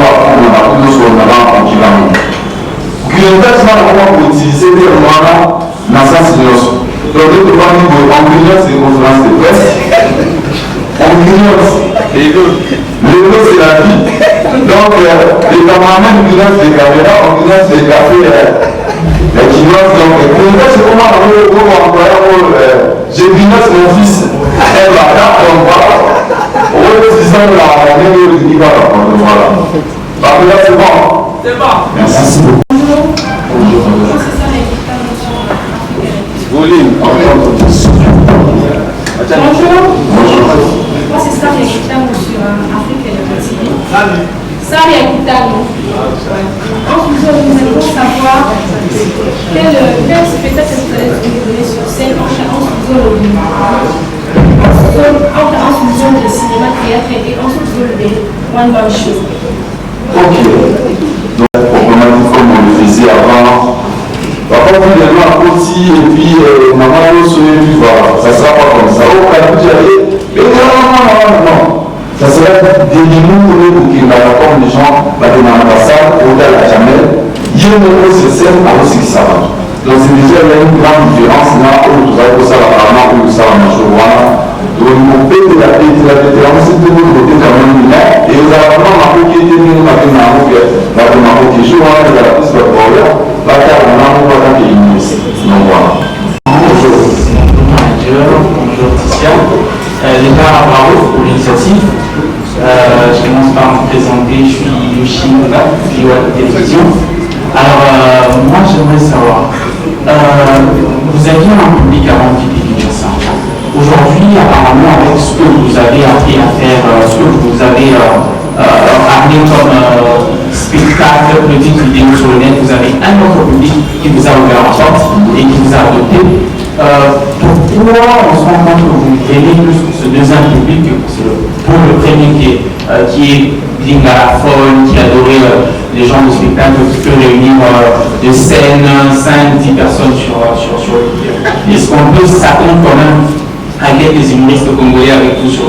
utiliser des moyens dans sa situation. Donc, nous avons dit en grignote, c'est une conférence de presse. En grignote, les deux, c'est la vie. Donc, les caméramans grignotent des caméras, on grignote des cafés. Les grignotes, donc, c'est comment j'ai grignote mon fils. Elle va là, on va. On va le disant là, on est au Nigeria. Voilà. Après là, c'est bon. C'est bon. Merci beaucoup. Bonjour. Moi, c'est ça, les Kitano sur Afrique et le Brésil. Ça, les Kitano. Ensuite, nous allons savoir quel spectacle vous allez donner sur scène en sous-zone de cinéma, théâtre et en sous-zone de one-man show. Ok. Donc, comme on le faisait avant. Par contre, il y a un petit et puis maman le soleil du voir. Ça ne sera pas comme ça. Oh, quand vous allez. Mais non. Ça sera des minous pour qu'il y ait comme les gens dans l'ambassade, au delà de la Jamel. Il y a une grosse scène à aussi qui s'avance. Donc, c'est déjà une grande différence là où vous avez ça apparemment où ça va marcher. Donc, vous pouvez la différence, c'est de l'autre côté quand même là. Et vous avez vraiment un peu qui était venu avec un mot qui joue, vous avez la piste de problème. Donc voilà. Bonjour Ticia. Déjà, bravo pour l'initiative. Je commence par me présenter, je suis Yoshi Moga, VOA Télévision. Alors, moi j'aimerais savoir, vous aviez un public avant de quitter Kinshasa. Aujourd'hui, apparemment, avec ce que vous avez appris à faire, ce que vous avez amené comme spectacle, petite vidéo sur le net, vous avez un autre public qui vous a ouvert la porte et qui vous a adopté. Pourquoi on se rend compte que vous aimez plus ce deuxième public que pour le premier qui est Lingala Folle, qui adorait les gens de spectacle, qui peut réunir de scènes, 5-10 personnes sur le. Est-ce qu'on peut s'attendre quand même à quelques humoristes congolais avec vous sur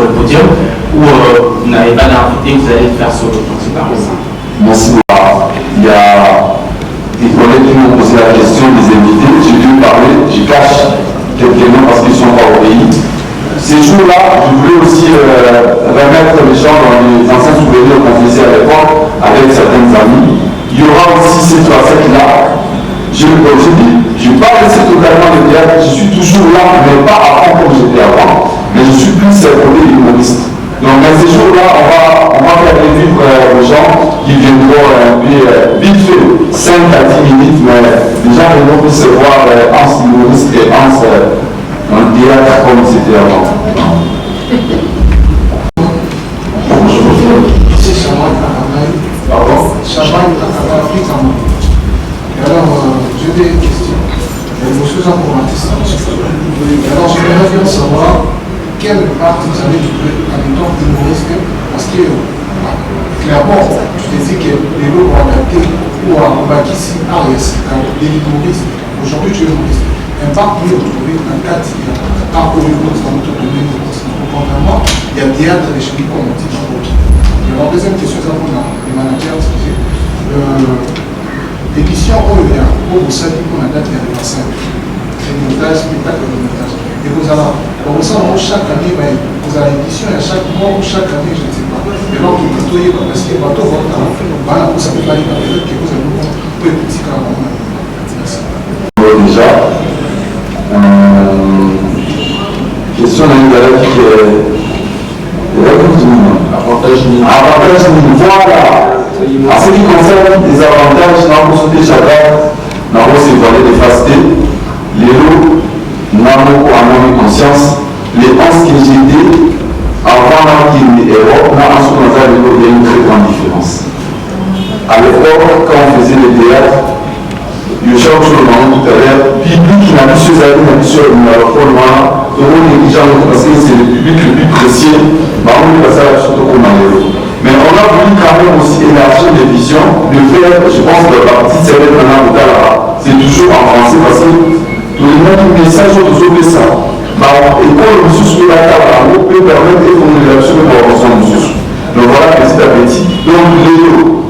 le podium ou vous n'avez pas d'invité, vous allez faire solo? C'est pas ça. Merci beaucoup. Il y a des collègues qui m'ont posé la question des invités. J'ai dû parler, je cache quelques noms parce qu'ils ne sont pas au pays. Ces jours-là, je voulais aussi remettre les gens dans les anciens souvenirs qu'on faisait à l'époque avec certaines amies. Il y aura aussi cette facette-là. Je n'ai pas laissé totalement le théâtre, je suis toujours là, mais pas avant comme j'étais avant. Mais je suis plus côté humoriste. Donc à ces jours-là, on va faire vivre aux gens qui viendront vite fait, 5 à 10 minutes, mais les gens viendront plus se voir en humoriste et en théâtre comme c'était avant. Bonjour. C'est Chaman Afrique. Alors, j'ai des questions. Je suis un commentaire. Alors, j'aimerais bien savoir quelle part vous avez trouvé en étant humoriste, parce que clairement, tu te dis que les lots ont adapté ou à Bakissi, Arias, des humoristes. Aujourd'hui, tu es humoriste. Un part pour retrouver un cadre, il y a un peu humoriste dans notre domaine. Contrairement, il y a théâtre et chez comme on dit dans l'autre. Alors, deuxième question, c'est pour les managers. L'édition OEA, où vous savez qu'on a date d'anniversaire, c'est le montage, spectacle de montage. Et vous allez, chaque année, vous avez l'édition, et à chaque mois ou chaque année, je ne sais pas. Et donc, vous nettoyez parce que votre talent, voilà, vous savez pas la période que vous avez pour les petits caractères. Merci. Déjà, question d'un gars qui est. Avantage minimum. Voilà. En ce qui concerne les avantages, dans le côté chacun, dans le côté de fasté, les lots, n'ont pas en conscience, les 11 que j'ai dit, avant qu'il y ait Europe, il y a une très grande différence. À l'époque, quand on faisait le théâtre, je cherche le moment tout à l'heure, public qui n'a plus sur la ligne, sur le noir, parce que c'est le public le plus précieux, on est passé à la surtout comme un héros. Mais on a voulu quand même aussi élargir les télévision, le fait, je pense que la petite série maintenant, c'est toujours en français parce que tous les mêmes messages sont toujours fait ça. Et quand le monsieur peut permettre de faire une réaction pour la monsieur. Donc voilà, petit à petit. Donc, Léo,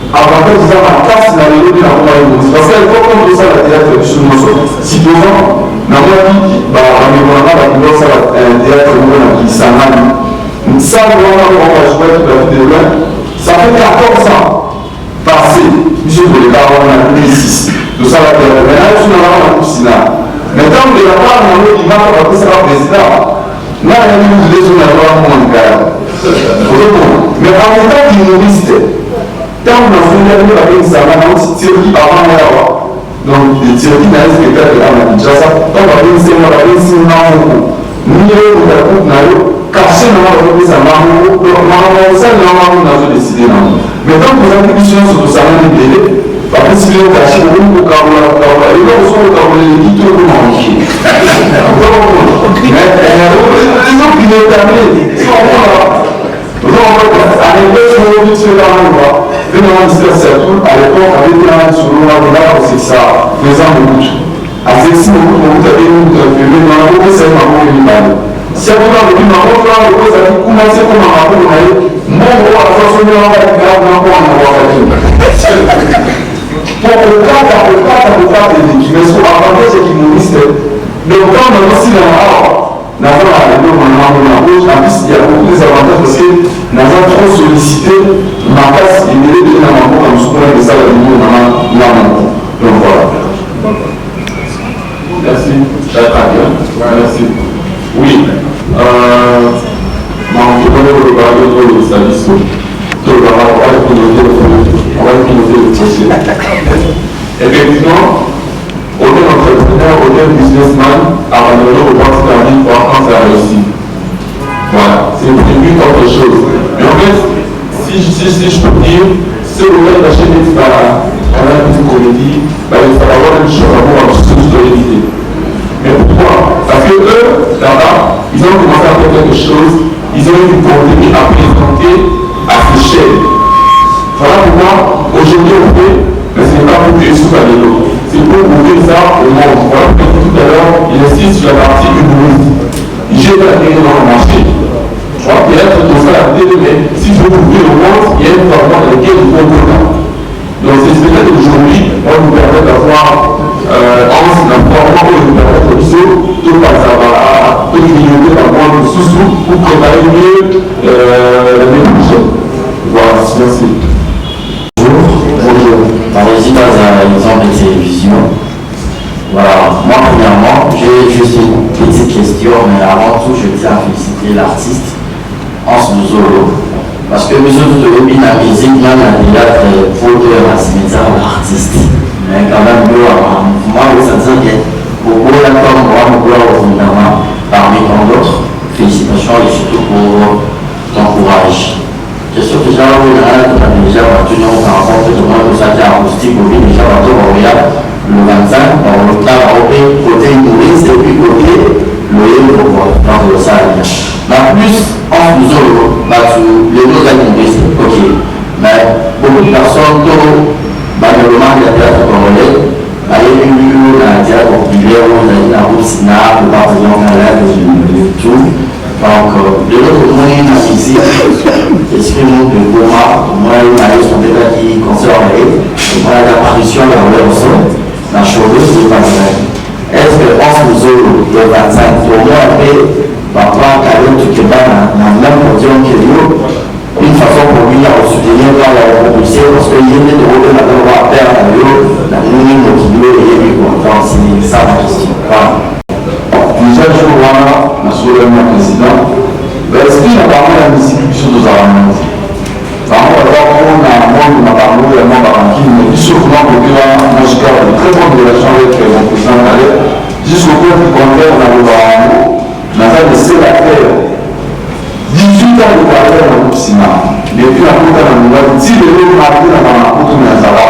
avant de dire en casse, la Léo, il a envoyé une parce qu'elle faut qu'on ça la théâtre sur nos autres. Si devant, n'a pas dit, ça la théâtre qui s'en a. Ça, on va jouer toute la vie de loin. Ça fait 14 ans passé, monsieur Boléka, on a 2006. Tout ça, la théâtre. Maintenant, je suis dans la Poussina. Maintenant, on ne va pas demander qui va faire ça président. Là, il y a une des zones à voir mon gars. Mais en étant humoriste, tant qu'on a fait avec ça, on a un Tirki avant là. Donc, le Tirki n'a pas spectacle là, on a dit ça. Tant qu'on a fait une séance, on a fait une séance. Nous, on a caché dans la vie, ça m'a décidé. Mais tant que vous avez une science sur le salon de télé, parce que si vous avez caché, vous avez caché, et là, vous avez dit tout le monde. Mais les gens qui l'ont terminé, ils sont là. Nous avons à l'époque, je vous dis que c'est dans le droit. Venez au ministère Sertoul, à l'époque, avec un sur le droit de l'art, c'est ça, faisant de bouche. À ceci, vous avez une filmée dans la route, c'est un peu une si vous avez dit, vous avez commencé comme un rapport, vous avez mon roi, la façon de l'envers, vous avez un peu en avoir fait. Pour le cas, mais ce avantage c'est qu'il nous dit, donc quand on a aussi dans l'art, nous avons la gauche, en plus il y a beaucoup d'avantages parce que nous avons trop sollicité ma place et nous avons donné un rapport comme ce qu'on a fait ça à niveau dans la main. Donc voilà. Merci. Merci. Oui. On va piloter le projet. Effectivement, on est entrepreneur, on est businessman, abandonner au parti de la vie quand ça réussit. Voilà, c'est prévu autre chose. Mais en fait, si je peux dire, si on veut la chaîne est on a une petite comédie, il faut avoir une chose à voir en dessous de l'idée. Mais pourquoi? Parce que eux, là-bas, ils ont commencé à faire quelque chose, ils ont eu du contenu à présenter à ces chaînes. Voilà pourquoi aujourd'hui on fait, mais ce n'est pas pour que sous la vélo. C'est pour ouvrir ça au monde. Voilà, tout à l'heure, il insiste sur la partie humoriste. Il jette la télé dans le marché. Je crois qu'il y a tout ça à la télé, mais si je veux ouvrir le monde, il y a une forme dans laquelle il faut ouvrir. Donc c'est peut-être aujourd'hui, on nous permet d'avoir un format où nous permet de tout passer tout grignoter par rapport au sous-sous pour préparer mieux la démarche. Voilà, merci. Bonjour. Ici dans un exemple de télévision. Voilà, moi premièrement, j'ai juste une petite question, mais avant tout, je tiens à féliciter l'artiste Hans Luzolo. Parce que monsieur Luzolo, la musique, même la théâtre, faut que la cimetière l'artiste. Mais quand même, moi, ça veut dire que beaucoup là, comme moi, beaucoup là, fondamentalement, parmi tant d'autres, félicitations et surtout pour ton courage. Je suis déjà là, on a déjà battu, on a rencontré tout le monde, ça a acoustique, on vit déjà battu au Montréal, le 25, on a européen, côté humoriste, et puis côté le pouvoir, dans le salaire. Mais plus, en nous autres, les deux humoristes, ok. Mais beaucoup de personnes, malheureusement, il y a des théâtres congolais, il y a eu un théâtre populaire, on a eu un groupe Sina, le pavillon malade, et tout. Donc, de l'autre côté, la musique, excuse-nous de Goma, moi, il m'a eu son débat qui concerne moi, l'apparition de la leçon, la chose, c'est pas vrai. Est-ce que Hans Luzolo, le 25, pour moi, après, papa, Karim, tu es dans la même position que nous, une façon pour lui à soutenir quand il a propulsé, parce qu'il y a des drogues dans le droit à perdre, dans le niveau qui lui est élu. Donc, c'est ça ma question. Voilà. Déjà, je vois monsieur le président, est-ce qu'il y a parlé de la distribution des armements? Par rapport à on a parlé vraiment qui mais surtout moi, je garde de très bonnes relations avec mon président Calais. Jusqu'au point du contraire, on a le barreau, on a fait des sénateurs. 18 ans de carrière dans le cinéma. Depuis la côte à la nouvelle, 10 de l'eau marqué dans la côte de Nazara.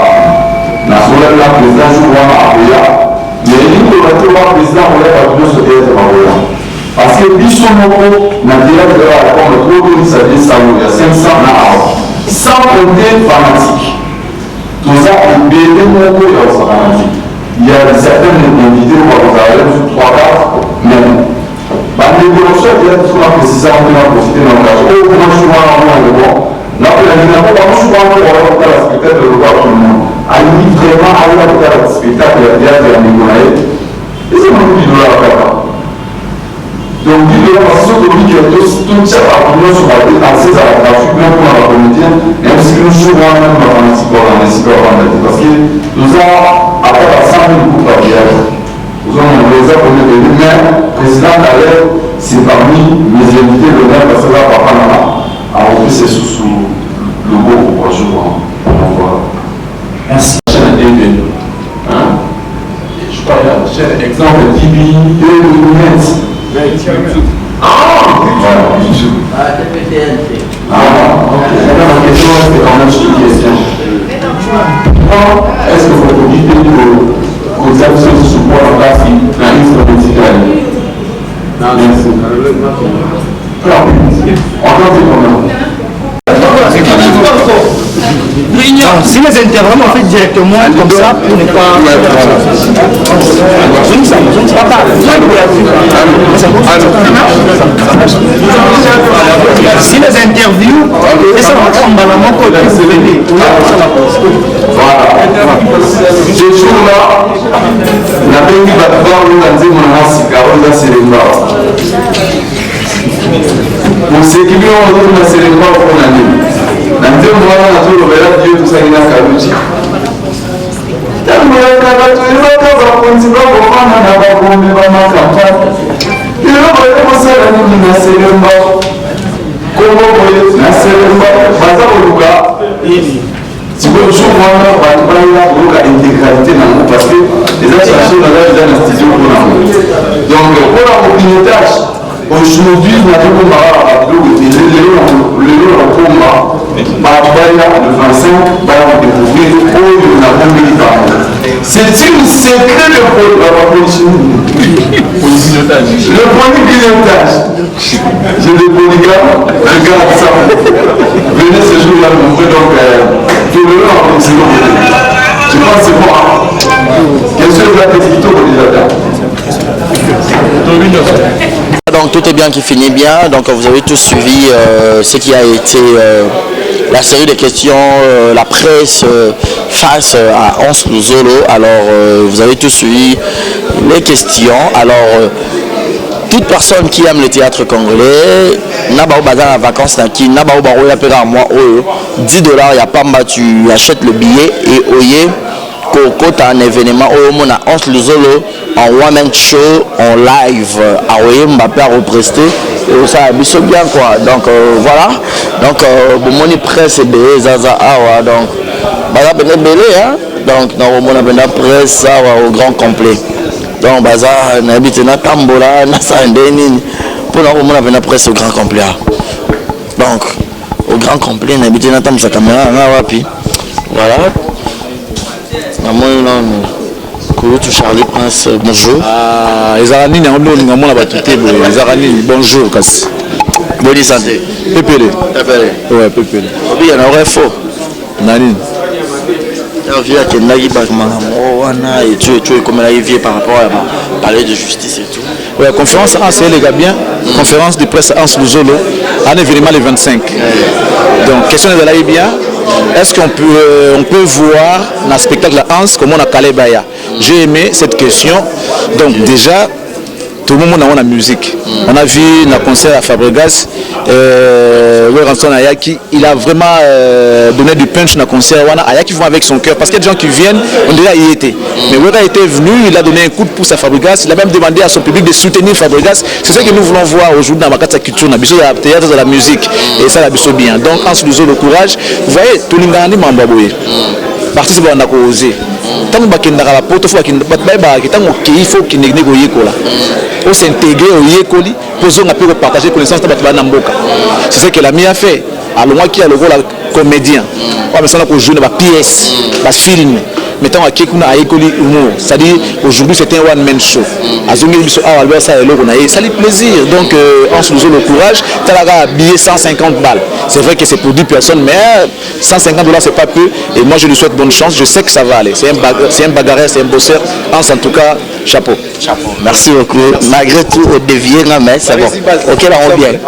La soleil, la président, je vois à Péa. Mais il faut que le président relève à tout ce théâtre en parce que Bissonoko n'a déjà fait la réforme de tout le ça dit ça, il y a 500 ans. sans compter fanatique. Tout ça, il y a certaines vidéos où vous avez 3-4 même. La négociation est toujours précisée, on peut profiter de l'engagement. Au moins, je suis bon. Là, la négociation, je suis bon pour le spectacle de voir tout le monde. Allez vraiment aller à le spectacle de la négociation. Et c'est mon vidéo à faire. Donc, l'idée de la façon de dire que toute cette opinion sur la tête assez à la graphique, même pour la comédienne, même si nous souvent même dans un petit peu parce que nous avons à part 100 000 groupes à Bière. Nous avons les appelés de lui-même, président Calais, c'est parmi mes invités de l'honneur parce que là, papa Nana a repris ses sous le beau pour je vois. Merci. Hein? Je crois qu'il y a un exemple Tibi, ah, voilà, YouTube. Ah, ok. La question, c'est quand même une question. Est-ce que vous pouvez dire que vous avez ce support en place qui est un médical? Non, merci. On entend comment? Si les intervenants ont fait directement comme ça pour ne pas... Je ne sais pas. Si les interviews, et ça va être un balalement pour les aider. Voilà. Ce jour-là, la pays va devoir nous dire mon cigare, c'est les morts. Pour ceux qui ont dit que c'est les morts pour l'année. Nanti mwana na tolo bela dio tusagina karuchi. Tangu ya kabatu iwa kaza kunzi babo fana na babombe ba makamba. Ilo bale musala ni na selemba. Kongo boye na selemba baza oluka ini. Siko mwana ba bala oluka intégralité na nous parce que les associations dans la studio pour nous. Donc pour la pilotage aujourd'hui nous avons c'est une secret de le premier pilotage. J'ai le polygame, regarde ça. Venez ce jour-là, donc je le en je pense que c'est bon. Question de la petite Donc tout est bien qui finit bien, donc vous avez tous suivi ce qui a été la série de questions, la presse face à Hans Luzolo. Alors vous avez tous suivi les questions. Alors toute personne qui aime le théâtre congolais, n'a pas de vacances, n'a pas de moi, 10 $, il n'y a pas tu achètes le billet et oye. Quand un événement où on a Hans Luzolo en one-man show en live à Mbappé à represter et ça a bien quoi. Donc voilà, donc mon presse et Zaza Awa donc baza ben belé hein, donc dans mon abenda presse au grand complet. Donc baza n'habite na tambola na sandeni pour mon abenda presse au grand complet. Donc au grand complet n'habite na tam sa caméra na wapi. Voilà. Charlie Prince, bonjour. Les Aranines, bonjour. Bonne santé. Pépélé. Ouais, Pépélé. Il y en aurait faux. Nanine. Et tu es comme la vie par rapport à parler de justice et tout. Ouais, conférence c'est les gars bien. Conférence de presse Hans Luzolo. Un événement le 25. Donc, question de la bien. Est-ce qu'on peut voir dans le spectacle Hans comment on a calé Baya? J'ai aimé cette question. Donc déjà, tout le monde a la musique. On a vu dans le concert à Fabregas, il a vraiment donné du punch dans le concert. Ayaki vont avec son cœur parce qu'il y a des gens qui viennent, on dirait qu'il y était. Mais Wera était venu, il a donné un coup de pouce à Fabregas, il a même demandé à son public de soutenir Fabregas. C'est ce que nous voulons voir aujourd'hui dans Makata Culture, dans le théâtre de la musique. Et ça, c'est bien. Donc, Hans Luzolo, le courage. Vous voyez, tout le monde a dit participer à oser. Tant que la porte faut qu'il faut qu'il faut s'intégrer au yekoli pour partager connaissance de Namboka. C'est ce que la mia fait. Alors moi qui a le rôle comédien. Mais ça, on a joué dans la pièce, la film. Mettons à Kekuna à Ekoli Humour. C'est-à-dire, aujourd'hui, c'était un one-man show. À Zongi Biso, Albert, ça lui plaisir. Donc, on se nous le courage. Talaga habillé 150 balles. C'est vrai que c'est pour 10 personnes, mais 150 $, c'est pas peu. Et moi, je lui souhaite bonne chance. Je sais que ça va aller. C'est un bagarreur, c'est un bosseur. En tout cas, chapeau. Chapeau. Merci beaucoup. Malgré tout, au dévier, mais c'est bon. Ok, là, on vient.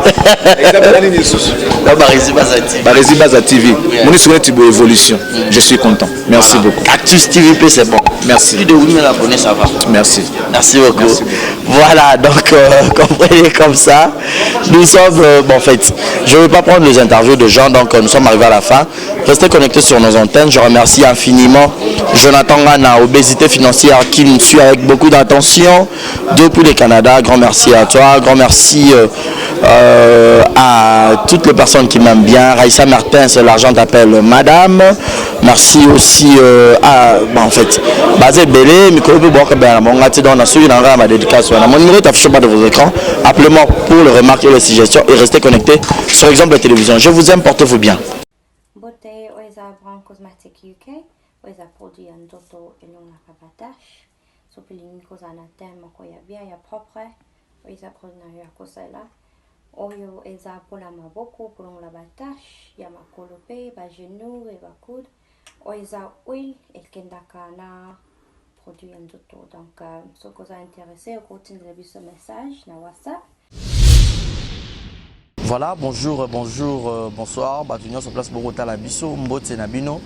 Barési Baza TV. Mon histoire est une évolution. Je suis content. Merci beaucoup. Actus TVP, c'est bon. Merci. Plus de 8000 abonnés, ça va. Merci. Merci beaucoup. Merci. Voilà, donc comprenez comme ça. Nous sommes, en fait, je ne vais pas prendre les interviews de gens, donc nous sommes arrivés à la fin. Restez connectés sur nos antennes. Je remercie infiniment Jonathan Gana, Obésité Financière, qui nous suit avec beaucoup d'attention depuis le Canada. Grand merci à toi. Grand merci à toutes les personnes qui m'aiment bien. Raïssa Martin, c'est l'argent t'appelle madame. Merci aussi à, en fait, Bazé Belé, Mikolo Bokabé, mon gâteau dans la suite, dans ma dédication. Mon numéro est affiché bas de vos écrans. Appelez-moi pour le remarques et les suggestions et restez connectés sur Exemple de Télévision. Je vous aime, portez-vous bien. Beauté, Oisa Brand Cosmetic UK, Oisa produit un dodo et non la rabatache. Sopiling Kosana Thème, Koya bien, ya propre, Oisa produit un Kosela. Oyo Eza pour la maboko, pour la batache, ya makolope, ba genou et ba coude. Oisa huile, et kendakana produit un dodo. Donc, ce que vous a intéressé, au continue de ce message, na WhatsApp. Voilà, bonjour, bonsoir. Batunion sur place Bogota Labiso, Mbote Nabino.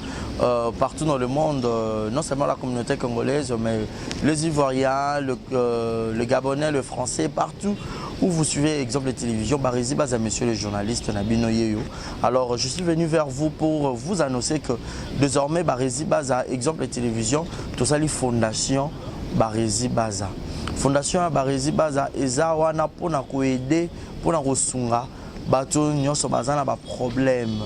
Partout dans le monde, non seulement la communauté congolaise, mais les Ivoiriens, le Gabonais, le Français, partout où vous suivez Exemple de Télévision, Barési Baza, monsieur le journaliste Nabino Yeyo. Alors, je suis venu vers vous pour vous annoncer que désormais, Barési Baza, Exemple de Télévision, tout ça, les fondations Barési Baza. Fondation Barési Baza, Eza wana pour nous aider, pour nous sunga. Bato nyonso bazana ba problème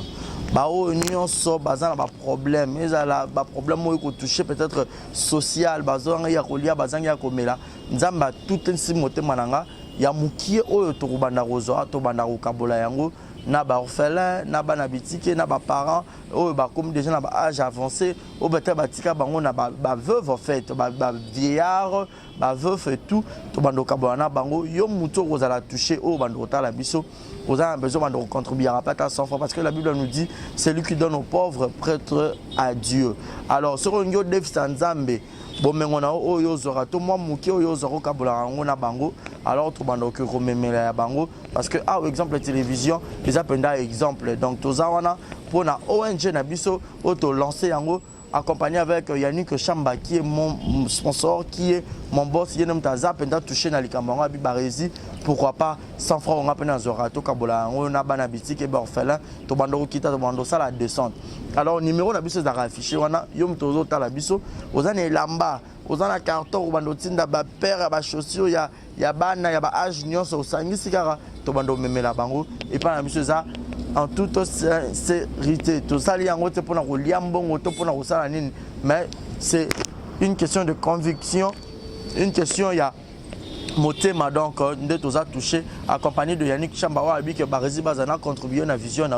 bao nyonso bazana ba problème ezala ba problème mo ko toucher peut-être social bazanga ya kolia bazanga ya komela nzamba tout nsi motema nanga ya mukie oyo to kubanda kozo to banda ko kabola yango na ba orphelin na ba na bitike na ba parents oyo ba comme déjà na ba âge avancé o beta batika bango na ba veuve en fait ba vieillard ba veuve et tout to banda ko kabola na bango yo muto kozala toucher o banda ko tala biso. Vous avez besoin de contribuer à pas 100 francs parce que la Bible nous dit c'est lui qui donne aux pauvres prêtre à Dieu. Alors sur un déficit nzambe bon mais on a oyo zora to moi muki oyo zora kabula ngona bango alors to bando que rememela ya bango parce que ah exemple télévision les appenda exemple donc toza wana pour na ONG na biso auto lancer yango accompagné avec Yannick Chamba qui est mon sponsor, qui est mon boss, qui est touché dans les camarades Barési. Pourquoi pas 100 francs on a peine à Zorato Kabola, on a banabiti qui est orphelin, to bando kita to bando ça la descente. Alors numéro na biso za affiché wana yom tozo ta la biso, ozana lamba, ozana carton bando tinda ba père ba chaussures ya bana ya ba âge nyonso osangisi kara to bando memela bango et pas na biso za en toute sincérité. Tout ça, mais c'est une question de conviction, une question, il y a motema donc de tous a touché accompagné de Yannick Chambawa que Barési Bazana contribué à la vision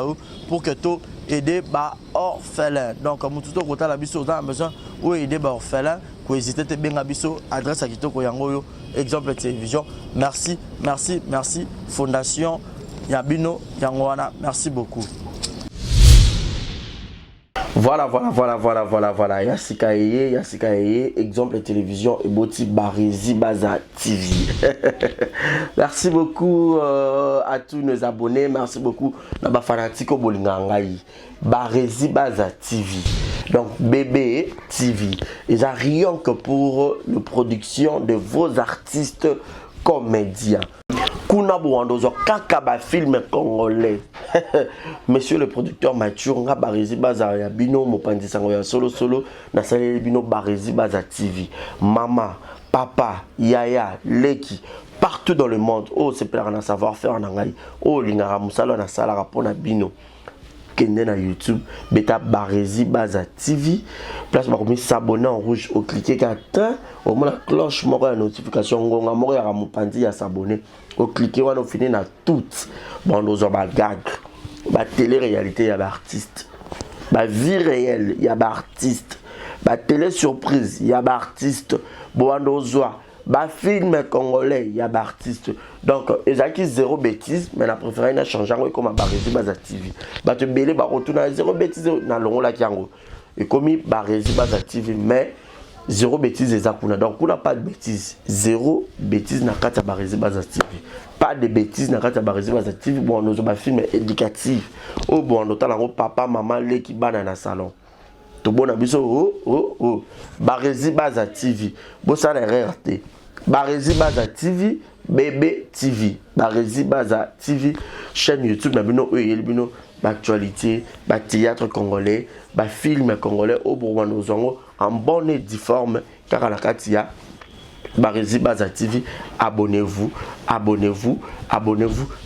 pour que tout aider ba orphelin. Donc mututo kota la biso a besoin ou aider ba orphelin ko hésiter te benga biso adresse à kitoko yango Exemple Télévision. Merci, merci, merci Fondation Yabino Yangwana, merci beaucoup. Voilà. Yassika Eye, Exemple Télévision et Boti Barési Baza TV. Merci beaucoup à tous nos abonnés. Merci beaucoup à Fanatiko Bolingangaï. Barési Baza TV. Donc BB TV. Ils n'ont rien que pour la production de vos artistes comédiens. Kuna Bouandozo Kakaba film congolais. Monsieur le producteur Mathieu nga Barési Baza ya bino mopandi sango ya solo na salé bino Barési Baza TV. Mama, papa, yaya, leki partout dans le monde. Oh c'est plein de savoir-faire en anglais. Oh lingara musalo na sala rapona bino. Kende na YouTube, beta Barési Baza TV. Place par comme s'abonner en rouge au cliquer qu'attend au moins la cloche moko la notification ngonga moko ya mopandi ya s'abonner. Au cliquer on finit na toutes bon nos ba gag ba télé-réalité ya ba artiste Ba vie réelle, il y a ba artiste. Ba télé surprise, il y a ba artiste. Boando Zoa. Ba film congolais, il y a ba artiste. Donc, ils ont zéro bêtise, mais la préférée n'a changé comme Barési Baza TV. Ba te belé ba retourner zéro bêtise na longo la kiango. Et comme Barési Baza TV, mais zéro bêtise et zakuna. Donc, on n'a pas de bêtise. Zéro bêtise na kata Barési Baza TV. Pas de bêtises na kata Barési Baza TV. Bon, nous avons un film éducatif. Oh, bon, nous avons papa, maman, les qui banent dans le salon. Tout bon, oh. Barési Baza TV. Bon, ça n'a rien raté. Barési Baza TV, Bébé TV. Barési Baza TV, chaîne YouTube, nous actualité, théâtre congolais, film congolais, au Bourgogne, en bonne et due forme, car à la Katia. Barési Baza TV, abonnez-vous.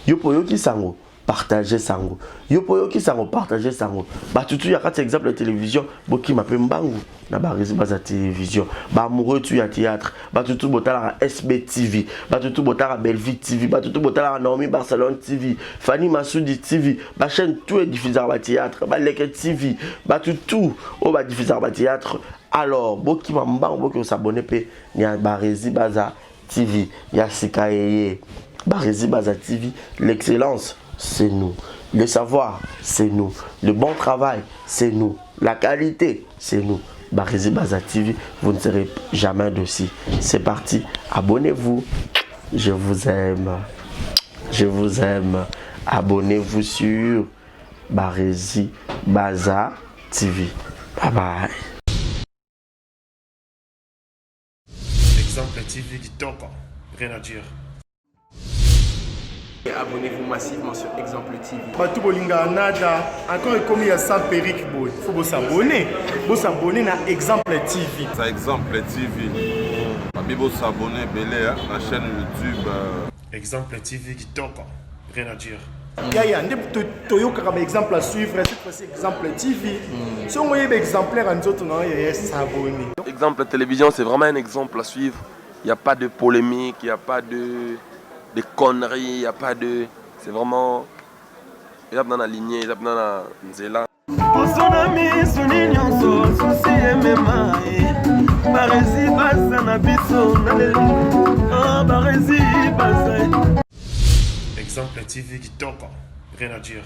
Yopoyo qui sango, partagez sango. Yopoyo qui sango, partagez sango. Tout y a quatre exemples de télévision, boki m'appelle Mbangu, na Barési Baza télévision. Amoureux tu y a théâtre, tout botala SB TV, tout botala Belleville TV, tout botala Naomi Barcelone TV, Fanny Massoudi TV, chaîne tout est diffusé à théâtre, Leke TV, tout diffusé à théâtre. Alors, boki m'ambang, boki s'abonner pe, y a Barési Baza TV, y a Sikaye, Barési Baza TV, l'excellence, c'est nous. Le savoir, c'est nous. Le bon travail, c'est nous. La qualité, c'est nous. Barési Baza TV, vous ne serez jamais dessus. C'est parti, abonnez-vous. Je vous aime. Je vous aime. Abonnez-vous sur Barési Baza TV. Bye bye. Exemple TV qui toque, rien à dire. Abonnez-vous massivement sur Exemple TV. Batou bolinga nada, encore comme il y a 100 périques, il faut vous s'abonner. Vous s'abonner à Exemple TV. C'est Exemple TV. Vous s'abonner à la chaîne YouTube. Exemple TV qui toque, rien à dire. Comme exemple à suivre, cette fois-ci Exemple TV. Si on voyait exemplaire en autres, il y a s'abonner. Exemple télévision, c'est vraiment un exemple à suivre. Il n'y a pas de polémique, il n'y a pas de conneries, il n'y a pas de... C'est vraiment... Il y a dans la lignée, il y a dans la nzela. Exemple TV qui toque, rien à dire.